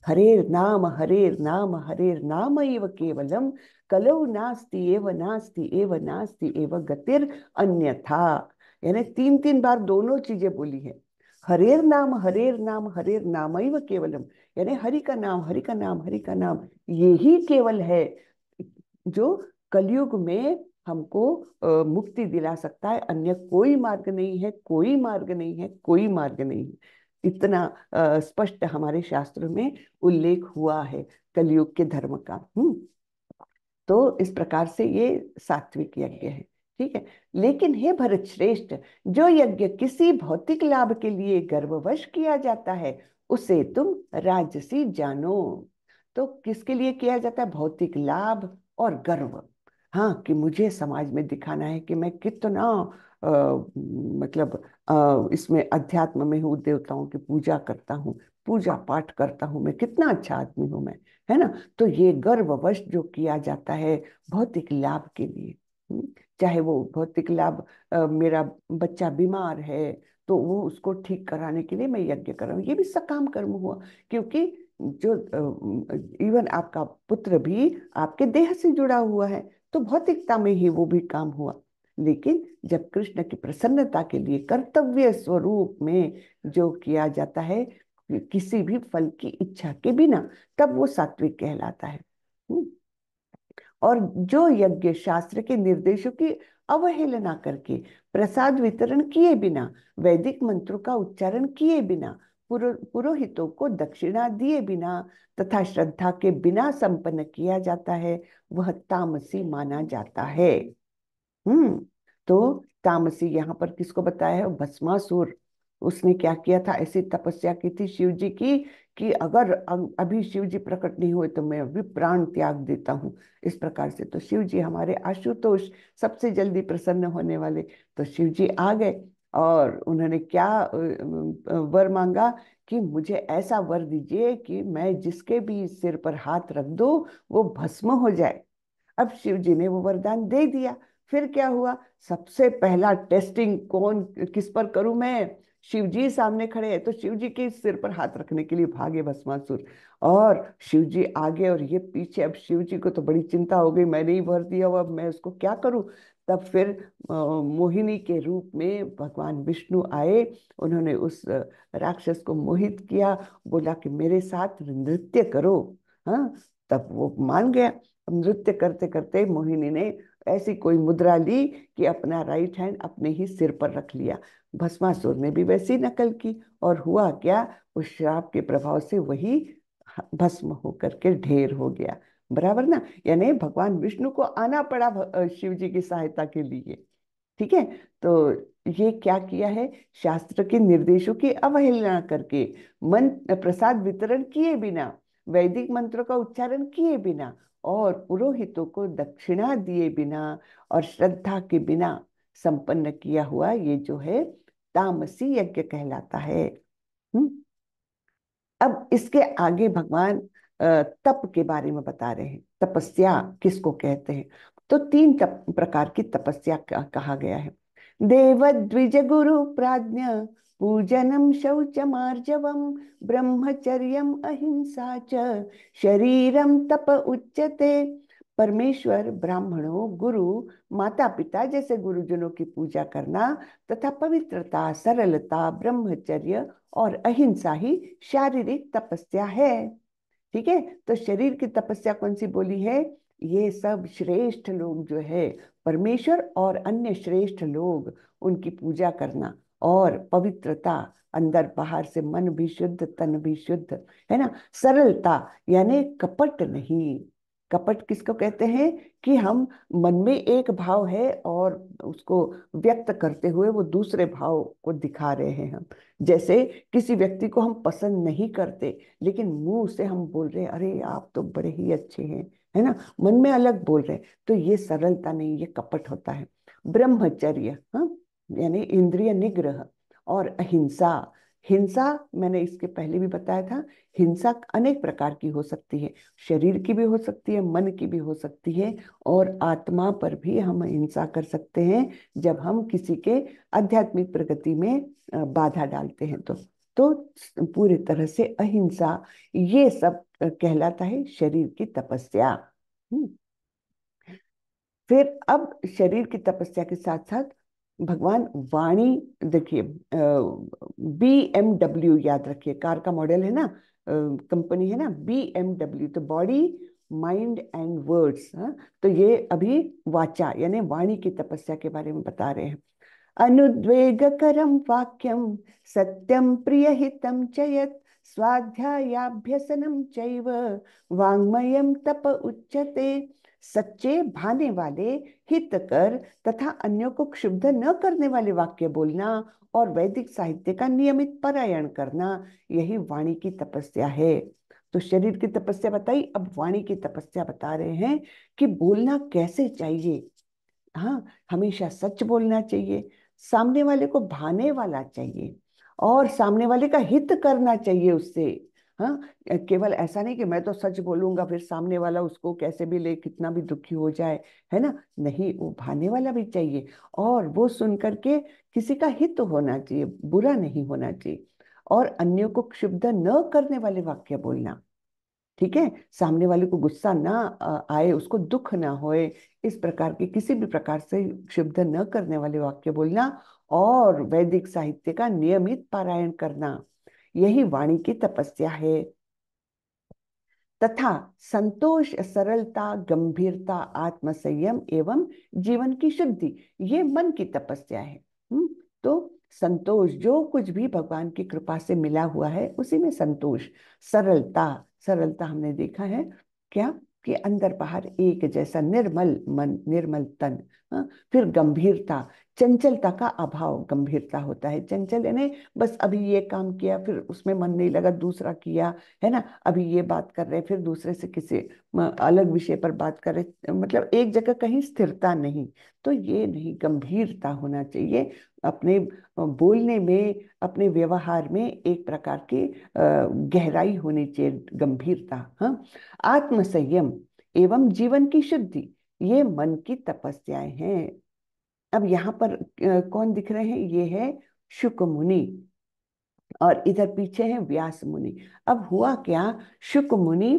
हरेर नाम हरेर नाम एव केवलम, कलौ नास्ति एव नास्ति एव नास्ति एव गतिर अन्यथा। यानी तीन तीन बार दोनों चीजें बोली है। हरेर नाम हरेर नाम एव केवलम, यानी हरि का नाम हरि का नाम हरि का नाम यही केवल है जो कलयुग में हमको मुक्ति दिला सकता है। अन्य कोई मार्ग नहीं है, कोई मार्ग नहीं है, कोई मार्ग नहीं है। इतना स्पष्ट हमारे शास्त्रों में उल्लेख हुआ है कलयुग के धर्म का। तो इस प्रकार से ये सात्विक यज्ञ है। ठीक है। लेकिन हे भरत श्रेष्ठ, जो यज्ञ किसी भौतिक लाभ के लिए गर्ववश किया जाता है उसे तुम राजसी जानो। तो किसके लिए किया जाता है? भौतिक लाभ और गर्व। हाँ, कि मुझे समाज में दिखाना है कि मैं कितना अ, मतलब इसमें अध्यात्म में हूँ, देवताओं की पूजा करता हूँ, पूजा पाठ करता हूँ, मैं कितना अच्छा आदमी हूँ मैं, है ना। तो ये गर्ववश जो किया जाता है भौतिक लाभ के लिए, चाहे वो भौतिक लाभ, मेरा बच्चा बीमार है तो वो उसको ठीक कराने के लिए मैं यज्ञ कर रहा हूँ, ये भी सकाम कर्म हुआ। क्योंकि जो इवन आपका पुत्र भी आपके देह से जुड़ा हुआ है, तो भौतिकता में ही वो भी काम हुआ। लेकिन जब कृष्ण की प्रसन्नता के लिए कर्तव्य स्वरूप में जो किया जाता है किसी भी फल की इच्छा के बिना, तब वो सात्विक कहलाता है। हम्म। और जो यज्ञ शास्त्र के निर्देशों की अवहेलना करके, प्रसाद वितरण किए बिना, वैदिक मंत्रों का उच्चारण किए बिना, पुरोहितों को दक्षिणा दिए बिना तथा श्रद्धा के बिना संपन्न किया जाता है, वह तामसी माना जाता है। हम्म। तो तामसी यहाँ पर किसको बताया है? भस्मासुर। उसने क्या किया था? ऐसी तपस्या की थी शिव जी की कि अगर अभी शिव जी प्रकट नहीं हुए तो मैं अभी प्राण त्याग देता हूँ। इस प्रकार से तो शिव जी हमारे आशुतोष, सबसे जल्दी प्रसन्न होने वाले, तो शिव जी आ गए और उन्होंने क्या वर मांगा कि मुझे ऐसा वर दीजिए कि मैं जिसके भी सिर पर हाथ रख दूं वो भस्म हो जाए। अब शिव जी ने वो वरदान दे दिया। फिर क्या हुआ? सबसे पहला टेस्टिंग कौन किस पर करूं मैं? शिव जी सामने खड़े हैं, तो शिव जी के सिर पर हाथ रखने के लिए भागे भस्मासुर, और शिव जी आगे और ये पीछे। अब शिव जी को तो बड़ी चिंता हो गई, मैंने ही वर दिया हुआ, अब मैं उसको क्या करूं। तब फिर मोहिनी के रूप में भगवान विष्णु आए। उन्होंने उस राक्षस को मोहित किया, बोला कि मेरे साथ नृत्य करो। हाँ, तब वो मान गया। नृत्य करते करते मोहिनी ने ऐसी कोई मुद्रा ली कि अपना राइट हैंड अपने ही सिर पर रख लिया। भस्मासुर ने भी वैसी नकल की, और हुआ क्या? उस श्राप के प्रभाव से वही भस्म होकर के ढेर हो गया। बराबर ना। यानी भगवान विष्णु को आना पड़ा शिव जी की सहायता के लिए। ठीक है। तो ये क्या किया है? शास्त्र के निर्देशों की अवहेलना करके, मन प्रसाद वितरण किए बिना, वैदिक मंत्रों का उच्चारण किए बिना, और पुरोहितों को दक्षिणा दिए बिना और श्रद्धा के बिना संपन्न किया हुआ ये जो है तामसी यज्ञ कहलाता है। हम्म। अब इसके आगे भगवान तप के बारे में बता रहे हैं। तपस्या किसको कहते हैं? तो तीन प्रकार की तपस्या कहा गया है। देव द्विज गुरु प्राज्ञ, पूजनम शौचमार्जवम, ब्रह्मचर्यम अहिंसा च, शरीरम तप उच्यते। परमेश्वर, ब्राह्मणों, गुरु, माता पिता जैसे गुरुजनों की पूजा करना तथा पवित्रता, सरलता, ब्रह्मचर्य और अहिंसा ही शारीरिक तपस्या है। ठीक है। तो शरीर की तपस्या कौन सी बोली है? ये सब श्रेष्ठ लोग जो है, परमेश्वर और अन्य श्रेष्ठ लोग, उनकी पूजा करना, और पवित्रता, अंदर बाहर से मन भी शुद्ध तन भी शुद्ध, है ना। सरलता यानी कपट नहीं। कपट किसको कहते हैं? कि हम मन में एक भाव है और उसको व्यक्त करते हुए वो दूसरे भाव को दिखा रहे हैं हम। जैसे किसी व्यक्ति को हम पसंद नहीं करते, लेकिन मुंह से हम बोल रहे हैं अरे आप तो बड़े ही अच्छे हैं, है ना, मन में अलग बोल रहे हैं। तो ये सरलता नहीं, ये कपट होता है। ब्रह्मचर्य, हाँ, यानी इंद्रिय निग्रह, और अहिंसा, हिंसा, मैंने इसके पहले भी बताया था, हिंसा अनेक प्रकार की हो सकती है। शरीर की भी हो सकती है, मन की भी हो सकती है, और आत्मा पर भी हम हिंसा कर सकते हैं जब हम किसी के आध्यात्मिक प्रगति में बाधा डालते हैं। तो पूरी तरह से अहिंसा, ये सब कहलाता है शरीर की तपस्या। हम्म। फिर अब शरीर की तपस्या के साथ साथ भगवान वाणी, देखिए, BMW याद रखिए, कार का मॉडल है ना, कंपनी है ना BMW, तो बॉडी माइंड एंड वर्ड्स। तो ये अभी वाचा यानी वाणी की तपस्या के बारे में बता रहे हैं। अनुद्वेगकरं वाक्यं सत्यं प्रियहितं च यत् स्वाध्यायाभ्यसनं चैव वाङ्मयं तप उच्यते। सच्चे भाने वाले, हितकर तथा अन्यों को क्षुब्ध न करने वाले वाक्य बोलना और वैदिक साहित्य का नियमित पारायण करना, यही वाणी की तपस्या है। तो शरीर की तपस्या बताई, अब वाणी की तपस्या बता रहे हैं कि बोलना कैसे चाहिए। हाँ, हमेशा सच बोलना चाहिए, सामने वाले को भाने वाला चाहिए, और सामने वाले का हित करना चाहिए उससे। हाँ, केवल ऐसा नहीं कि मैं तो सच बोलूंगा फिर सामने वाला उसको कैसे भी ले, कितना भी दुखी हो जाए, है ना, नहीं, वो भाने वाला भी चाहिए, और वो सुन करके किसी का हित होना चाहिए, बुरा नहीं होना चाहिए, और अन्यों को क्षुब्ध न करने वाले वाक्य बोलना। ठीक है, सामने वाले को गुस्सा ना आए, उसको दुख ना होए, इस प्रकार के किसी भी प्रकार से क्षुब्ध न करने वाले वाक्य बोलना, और वैदिक साहित्य का नियमित पारायण करना, यही वाणी की तपस्या है। तथा संतोष, सरलता, गंभीरता, आत्मसंयम एवं जीवन की शुद्धि, ये मन की तपस्या है। तो संतोष, जो कुछ भी भगवान की कृपा से मिला हुआ है उसी में संतोष। सरलता, सरलता हमने देखा है क्या, कि अंदर बाहर एक जैसा निर्मल मन, निर्मल तन। फिर गंभीरता, चंचलता का अभाव गंभीरता होता है। चंचल यानी बस अभी ये काम किया फिर उसमें मन नहीं लगा, दूसरा किया, है ना, अभी ये बात कर रहे फिर दूसरे से किसी अलग विषय पर बात कर रहे, मतलब एक जगह कहीं स्थिरता नहीं। तो ये नहीं, गंभीरता होना चाहिए अपने बोलने में, अपने व्यवहार में एक प्रकार की गहराई होनी चाहिए, गंभीरता। हाँ, आत्मसंयम एवं जीवन की शुद्धि, ये मन की तपस्याएं हैं। अब यहाँ पर कौन दिख रहे हैं, ये है शुक मुनि, और इधर पीछे है व्यास मुनि। अब हुआ क्या, शुक मुनि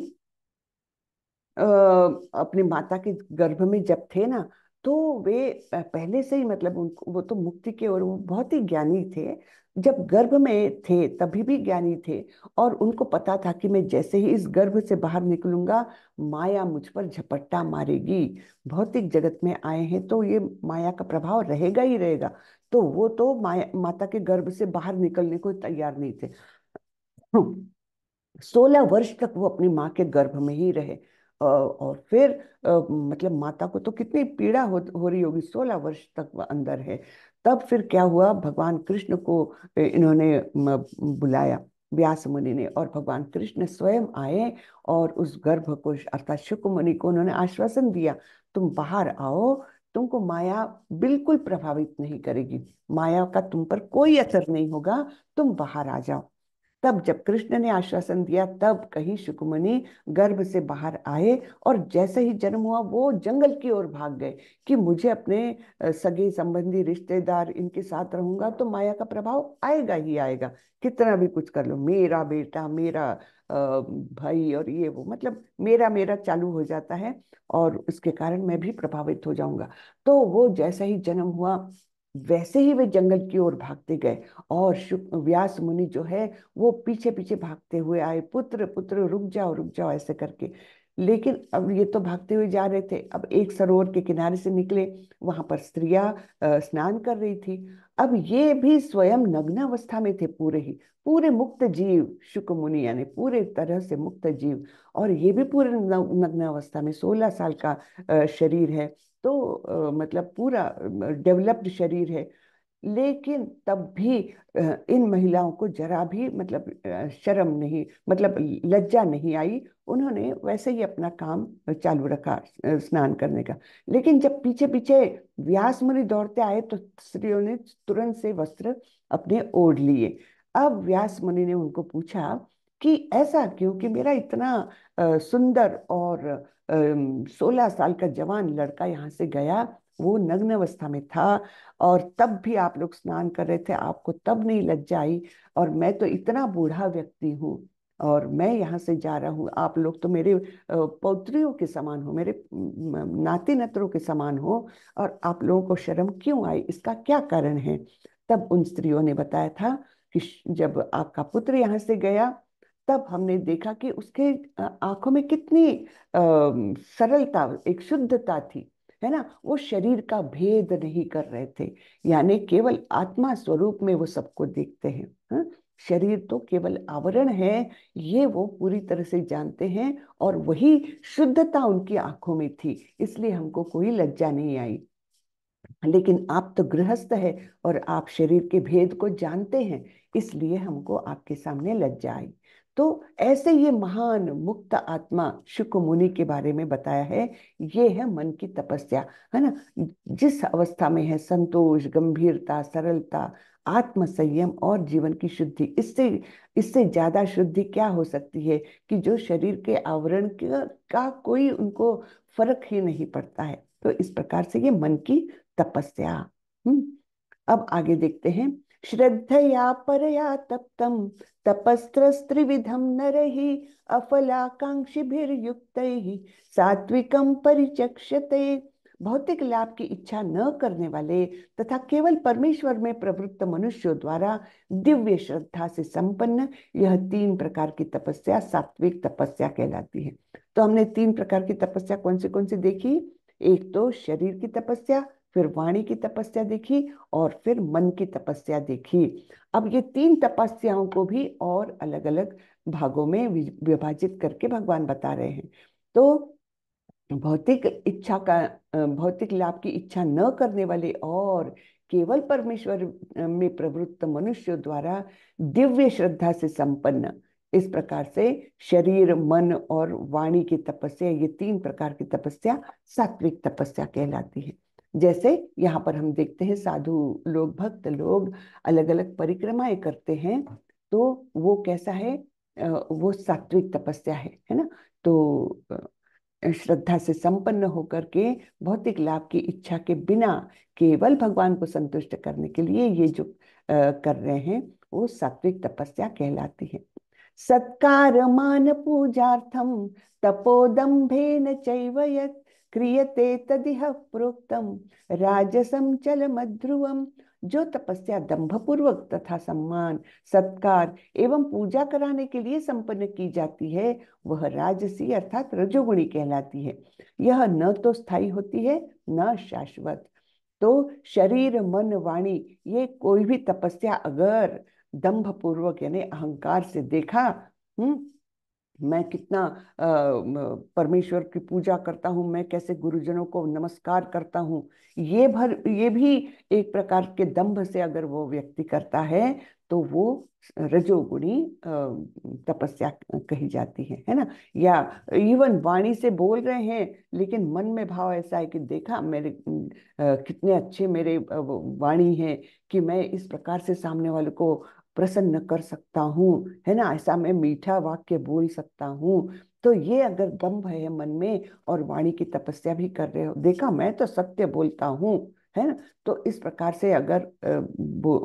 अपनी माता के गर्भ में जब थे ना, तो वे पहले से ही, मतलब उनको, वो तो मुक्ति के और वो बहुत ही ज्ञानी थे, जब गर्भ में थे तभी भी ज्ञानी थे, और उनको पता था कि मैं जैसे ही इस गर्भ से बाहर निकलूंगा माया मुझ पर झपट्टा मारेगी। भौतिक जगत में आए हैं तो ये माया का प्रभाव रहेगा ही रहेगा। तो वो तो माया, माता के गर्भ से बाहर निकलने को तैयार नहीं थे। 16 वर्ष तक वो अपनी माँ के गर्भ में ही रहे। और फिर मतलब माता को तो कितनी पीड़ा हो रही होगी, 16 वर्ष तक वो अंदर है। तब फिर क्या हुआ, भगवान कृष्ण को इन्होंने बुलाया, व्यास मुनि ने, और भगवान कृष्ण स्वयं आए, और उस गर्भ को अर्थात शुक मुनि को उन्होंने आश्वासन दिया, तुम बाहर आओ, तुमको माया बिल्कुल प्रभावित नहीं करेगी, माया का तुम पर कोई असर नहीं होगा, तुम बाहर आ जाओ। तब जब कृष्ण ने आश्वासन दिया, तब कहीं शुकमुनि गर्भ से बाहर आए, और जैसे ही जन्म हुआ वो जंगल की ओर भाग गए कि मुझे अपने सगे संबंधी रिश्तेदार इनके साथ रहूंगा तो माया का प्रभाव आएगा ही आएगा, कितना भी कुछ कर लो, मेरा बेटा, मेरा भाई, और ये वो, मतलब मेरा मेरा चालू हो जाता है, और उसके कारण मैं भी प्रभावित हो जाऊंगा। तो वो जैसा ही जन्म हुआ वैसे ही वे जंगल की ओर भागते गए, और व्यास मुनि जो है वो पीछे पीछे भागते हुए आए, पुत्र पुत्र रुक जाओ ऐसे करके। लेकिन अब ये तो भागते हुए जा रहे थे, अब एक सरोवर के किनारे से निकले, वहां पर स्त्रियां स्नान कर रही थी। अब ये भी स्वयं नग्न अवस्था में थे, पूरे ही पूरे मुक्त जीव, शुक मुनि यानी पूरे तरह से मुक्त जीव, और ये भी पूरे नग्न अवस्था में, 16 साल का शरीर है, तो मतलब पूरा डेवलप्ड शरीर है। लेकिन तब भी इन महिलाओं को जरा भी मतलब शर्म नहीं, मतलब लज्जा नहीं आई, उन्होंने वैसे ही अपना काम चालू रखा स्नान करने का। लेकिन जब पीछे पीछे व्यास मुनि दौड़ते आए तो स्त्रियों ने तुरंत से वस्त्र अपने ओढ़ लिए। अब व्यास मुनि ने उनको पूछा कि ऐसा क्यों कि मेरा इतना सुंदर और 16 साल का जवान लड़का यहाँ से गया, वो नग्न अवस्था में था, और तब भी आप लोग स्नान कर रहे थे, आपको तब नहीं लज्जा आई, और मैं तो इतना बूढ़ा व्यक्ति हूँ और मैं यहाँ से जा रहा हूँ, आप लोग तो मेरे पौत्रियों के समान हो, मेरे नाती नतरों के समान हो, और आप लोगों को शर्म क्यों आई, इसका क्या कारण है। तब उन स्त्रियों ने बताया था कि जब आपका पुत्र यहाँ से गया तब हमने देखा कि उसके आंखों में कितनी सरलता, एक शुद्धता थी, है ना, वो शरीर का भेद नहीं कर रहे थे, यानी केवल आत्मा स्वरूप में वो सबको देखते हैं। हाँ? शरीर तो केवल आवरण है, ये वो पूरी तरह से जानते हैं, और वही शुद्धता उनकी आंखों में थी, इसलिए हमको कोई लज्जा नहीं आई। लेकिन आप तो गृहस्थ है और आप शरीर के भेद को जानते हैं, इसलिए हमको आपके सामने लज्जा आई। तो ऐसे ये महान मुक्त आत्मा शुक मुनि के बारे में बताया है। ये है मन की तपस्या, है ना, जिस अवस्था में है संतोष, गंभीरता, सरलता, आत्म संयम और जीवन की शुद्धि, इससे इससे ज्यादा शुद्धि क्या हो सकती है कि जो शरीर के आवरण का कोई उनको फर्क ही नहीं पड़ता है। तो इस प्रकार से ये मन की तपस्या। अब आगे देखते हैं। श्रद्धया परया तप्तम तपस्त्रस्त्रिविधम नरहि अफलाकांक्षिभिर्युक्तैः सात्विकम परिचक्षते। भौतिक लाभ की इच्छा न करने वाले तथा केवल परमेश्वर में प्रवृत्त मनुष्यों द्वारा दिव्य श्रद्धा से संपन्न यह 3 प्रकार की तपस्या सात्विक तपस्या कहलाती है। तो हमने 3 प्रकार की तपस्या कौन सी देखी। एक तो शरीर की तपस्या, फिर वाणी की तपस्या देखी, और फिर मन की तपस्या देखी। अब ये 3 तपस्याओं को भी और अलग अलग भागों में विभाजित करके भगवान बता रहे हैं। तो भौतिक लाभ की इच्छा न करने वाले और केवल परमेश्वर में प्रवृत्त मनुष्यों द्वारा दिव्य श्रद्धा से संपन्न, इस प्रकार से शरीर, मन और वाणी की तपस्या, ये 3 प्रकार की तपस्या सात्विक तपस्या कहलाती है। जैसे यहाँ पर हम देखते हैं साधु लोग, भक्त लोग अलग अलग परिक्रमाएं करते हैं, तो वो कैसा है, वो सात्विक तपस्या है ना। तो श्रद्धा से संपन्न होकर के भौतिक लाभ की इच्छा के बिना केवल भगवान को संतुष्ट करने के लिए ये जो कर रहे हैं, वो सात्विक तपस्या कहलाती है। सत्कार मान पूजार्थम तपोदम्भेन चैव यत् क्रियते तदिह प्रोक्तम राजसं चलमध्रुवम्। जो तपस्या दंभ पूर्वक तथा सम्मान, सत्कार एवं पूजा कराने के लिए संपन्न की जाती है, वह राजसी अर्थात रजोगुणी कहलाती है। यह न तो स्थायी होती है न शाश्वत। तो शरीर, मन, वाणी, ये कोई भी तपस्या अगर दंभ पूर्वक यानी अहंकार से देखा, हम्म मैं कितना परमेश्वर की पूजा करता हूँ, मैं कैसे गुरुजनों को नमस्कार करता हूँ, ये भी एक प्रकार के दंभ से अगर वो व्यक्ति करता है, तो वो रजोगुणी तपस्या कही जाती है ना। या इवन वाणी से बोल रहे हैं लेकिन मन में भाव ऐसा है कि देखा मेरे कितने अच्छे मेरे वाणी है कि मैं इस प्रकार से सामने वाले को प्रसन्न कर सकता हूँ, है ना, ऐसा मैं मीठा वाक्य बोल सकता हूँ। तो ये अगर दंभ है मन में और वाणी की तपस्या भी कर रहे हो, देखा मैं तो सत्य बोलता हूँ, है ना, तो इस प्रकार से अगर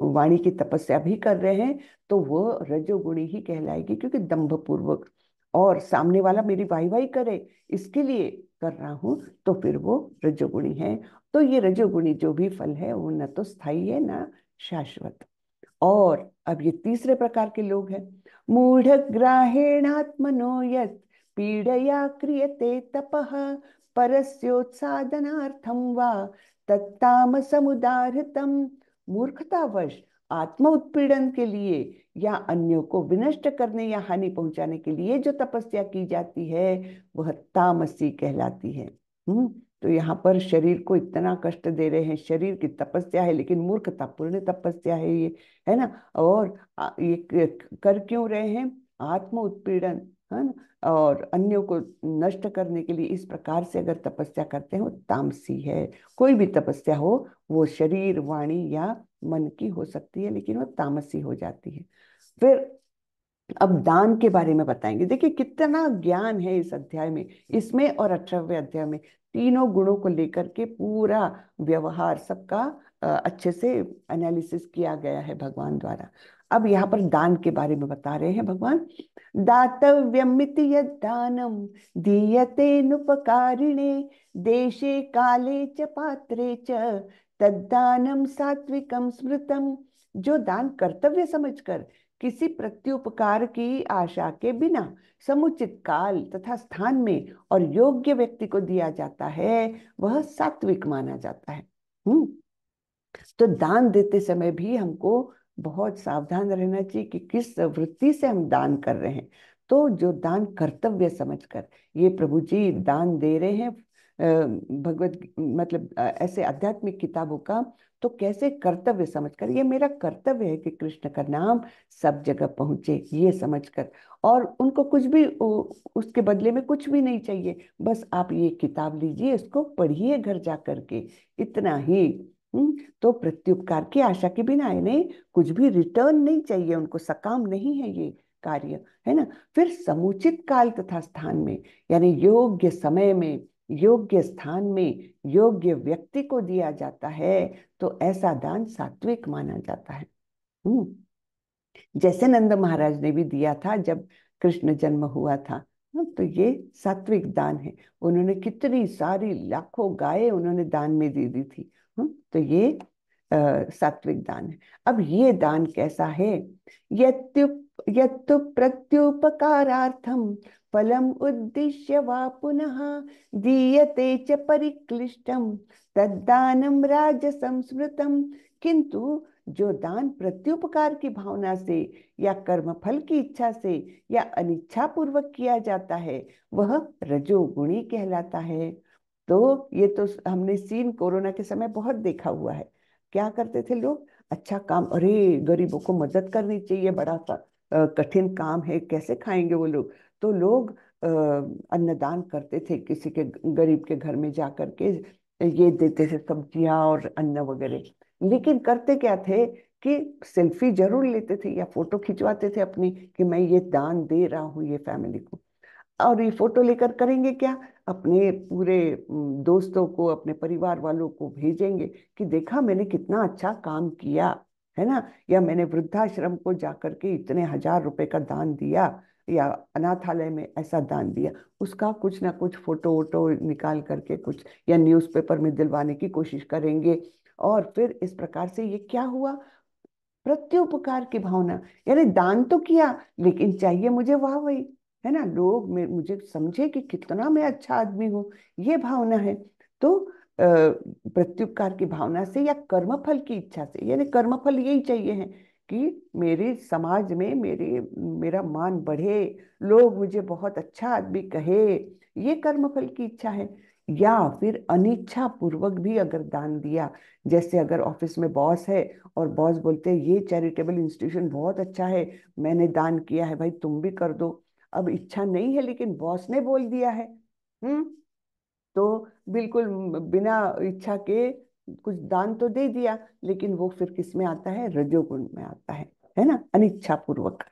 वाणी की तपस्या भी कर रहे हैं, तो वो रजोगुणी ही कहलाएगी, क्योंकि दंभ पूर्वक और सामने वाला मेरी वाही वाही करे इसके लिए कर रहा हूँ, तो फिर वो रजोगुणी है। तो ये रजोगुणी जो भी फल है वो न तो स्थायी है न शाश्वत। और अब ये 3 प्रकार के लोग हैं। मूढ़ ग्राहेणात्मनो यत् पीडया क्रियते तपः परस्योत्सादनार्थं वा तत्तामसमुदाहृतम्। मूर्खतावश आत्म उत्पीड़न के लिए या अन्यों को विनष्ट करने या हानि पहुंचाने के लिए जो तपस्या की जाती है, वह तामसी कहलाती है। तो यहाँ पर शरीर को इतना कष्ट दे रहे हैं, शरीर की तपस्या है लेकिन मूर्खता पूर्ण तपस्या है ये, है ना। और ये कर क्यों रहे हैं, आत्म उत्पीड़न, है ना, और अन्यों को नष्ट करने के लिए इस प्रकार से अगर तपस्या करते हैं वो तामसी है। कोई भी तपस्या हो, वो शरीर, वाणी या मन की हो सकती है, लेकिन वो तामसी हो जाती है। फिर अब दान के बारे में बताएंगे। देखिए कितना ज्ञान है इस अध्याय में, इसमें और 18वें अध्याय में। तीनों गुणों को लेकर के पूरा व्यवहार सबका अच्छे से एनालिसिस किया गया है भगवान द्वारा। अब यहाँ पर दान के बारे में बता रहे हैं भगवान। दातव्यमिति यद्दानम दीयतेनुपकारिणे देशे काले च पात्रे च तद्दानम सात्विकम स्मृतम। जो दान कर्तव्य समझकर किसी प्रत्युपकार की आशा के बिना समुचित काल तथा स्थान में और योग्य व्यक्ति को दिया जाता है, वह सात्विक माना जाता है। हम्म। तो दान देते समय भी हमको बहुत सावधान रहना चाहिए कि किस वृत्ति से हम दान कर रहे हैं। तो जो दान कर्तव्य समझकर ये प्रभु जी दान दे रहे हैं भगवत मतलब ऐसे आध्यात्मिक किताबों का, तो कैसे कर्तव्य समझकर, ये मेरा कर्तव्य है कि कृष्ण का नाम सब जगह पहुंचे ये समझकर। और उनको कुछ भी उसके बदले में कुछ भी नहीं चाहिए, बस आप ये किताब लीजिए, इसको पढ़िए घर जा करके, इतना ही। तो प्रत्युपकार की आशा के बिना है, नहीं कुछ भी रिटर्न नहीं चाहिए उनको, सकाम नहीं है ये कार्य, है ना। फिर समुचित काल तथा स्थान में, यानी योग्य समय में, योग्य स्थान में, योग्य व्यक्ति को दिया जाता है, तो ऐसा दान सात्विक माना जाता है। हम्म। जैसे नंद महाराज ने भी दिया था जब कृष्ण जन्म हुआ था। तो ये सात्विक दान है। उन्होंने कितनी सारी लाखों गायें उन्होंने दान में दे दी थी। तो ये सात्विक दान है। अब ये दान कैसा है? यत्तु यत्तु प्रत्युपकारार्थम फलम उद्दिश्य वा पुनः दीयते च परिक्लिष्टम तद्दानम राजसं स्मृतम। किंतु जो दान प्रत्युपकार की भावना से या कर्मफल की इच्छा से या अनिच्छा पूर्वक किया जाता है, वह रजोगुणी कहलाता है। तो ये तो हमने सीन कोरोना के समय बहुत देखा हुआ है। क्या करते थे लोग? अच्छा काम, अरे गरीबों को मदद करनी चाहिए, बड़ा सा कठिन काम है, कैसे खाएंगे वो लोग। तो लोग अन्नदान करते थे, किसी के गरीब के घर में जा करके ये देते थे सब्जियां और अन्न वगैरह। लेकिन करते क्या थे कि सेल्फी जरूर लेते थे या फोटो खिंचवाते थे अपनी, कि मैं ये दान दे रहा हूँ ये फैमिली को। और ये फोटो लेकर करेंगे क्या? अपने पूरे दोस्तों को, अपने परिवार वालों को भेजेंगे कि देखा मैंने कितना अच्छा काम किया, है ना। या मैंने वृद्धाश्रम को जाकर के इतने हजार रुपए का दान दिया, या अनाथालय में ऐसा दान दिया। उसका कुछ ना कुछ फोटो वोटो निकाल करके कुछ, या न्यूज़पेपर में दिलवाने की कोशिश करेंगे। और फिर इस प्रकार से ये क्या हुआ? प्रत्युपकार की भावना, यानी दान तो किया लेकिन चाहिए मुझे वाह वही, है ना, लोग मुझे समझे कि कितना मैं अच्छा आदमी हूँ, ये भावना है। तो प्रत्युपकार की भावना से या कर्मफल की इच्छा से, यानी कर्मफल यही चाहिए है कि मेरे समाज में मेरा मान बढ़े, लोग मुझे बहुत अच्छा आदमी कहे, ये कर्मफल की इच्छा है। या फिर अनिच्छा पूर्वक भी अगर दान दिया, जैसे अगर ऑफिस में बॉस है और बॉस बोलते हैं ये चैरिटेबल इंस्टीट्यूशन बहुत अच्छा है, मैंने दान किया है भाई तुम भी कर दो। अब इच्छा नहीं है लेकिन बॉस ने बोल दिया है। हम्म। तो बिल्कुल बिना इच्छा के कुछ दान तो दे दिया, लेकिन वो फिर किस में आता है? रजोगुण में आता है ना, अनिच्छा पूर्वक।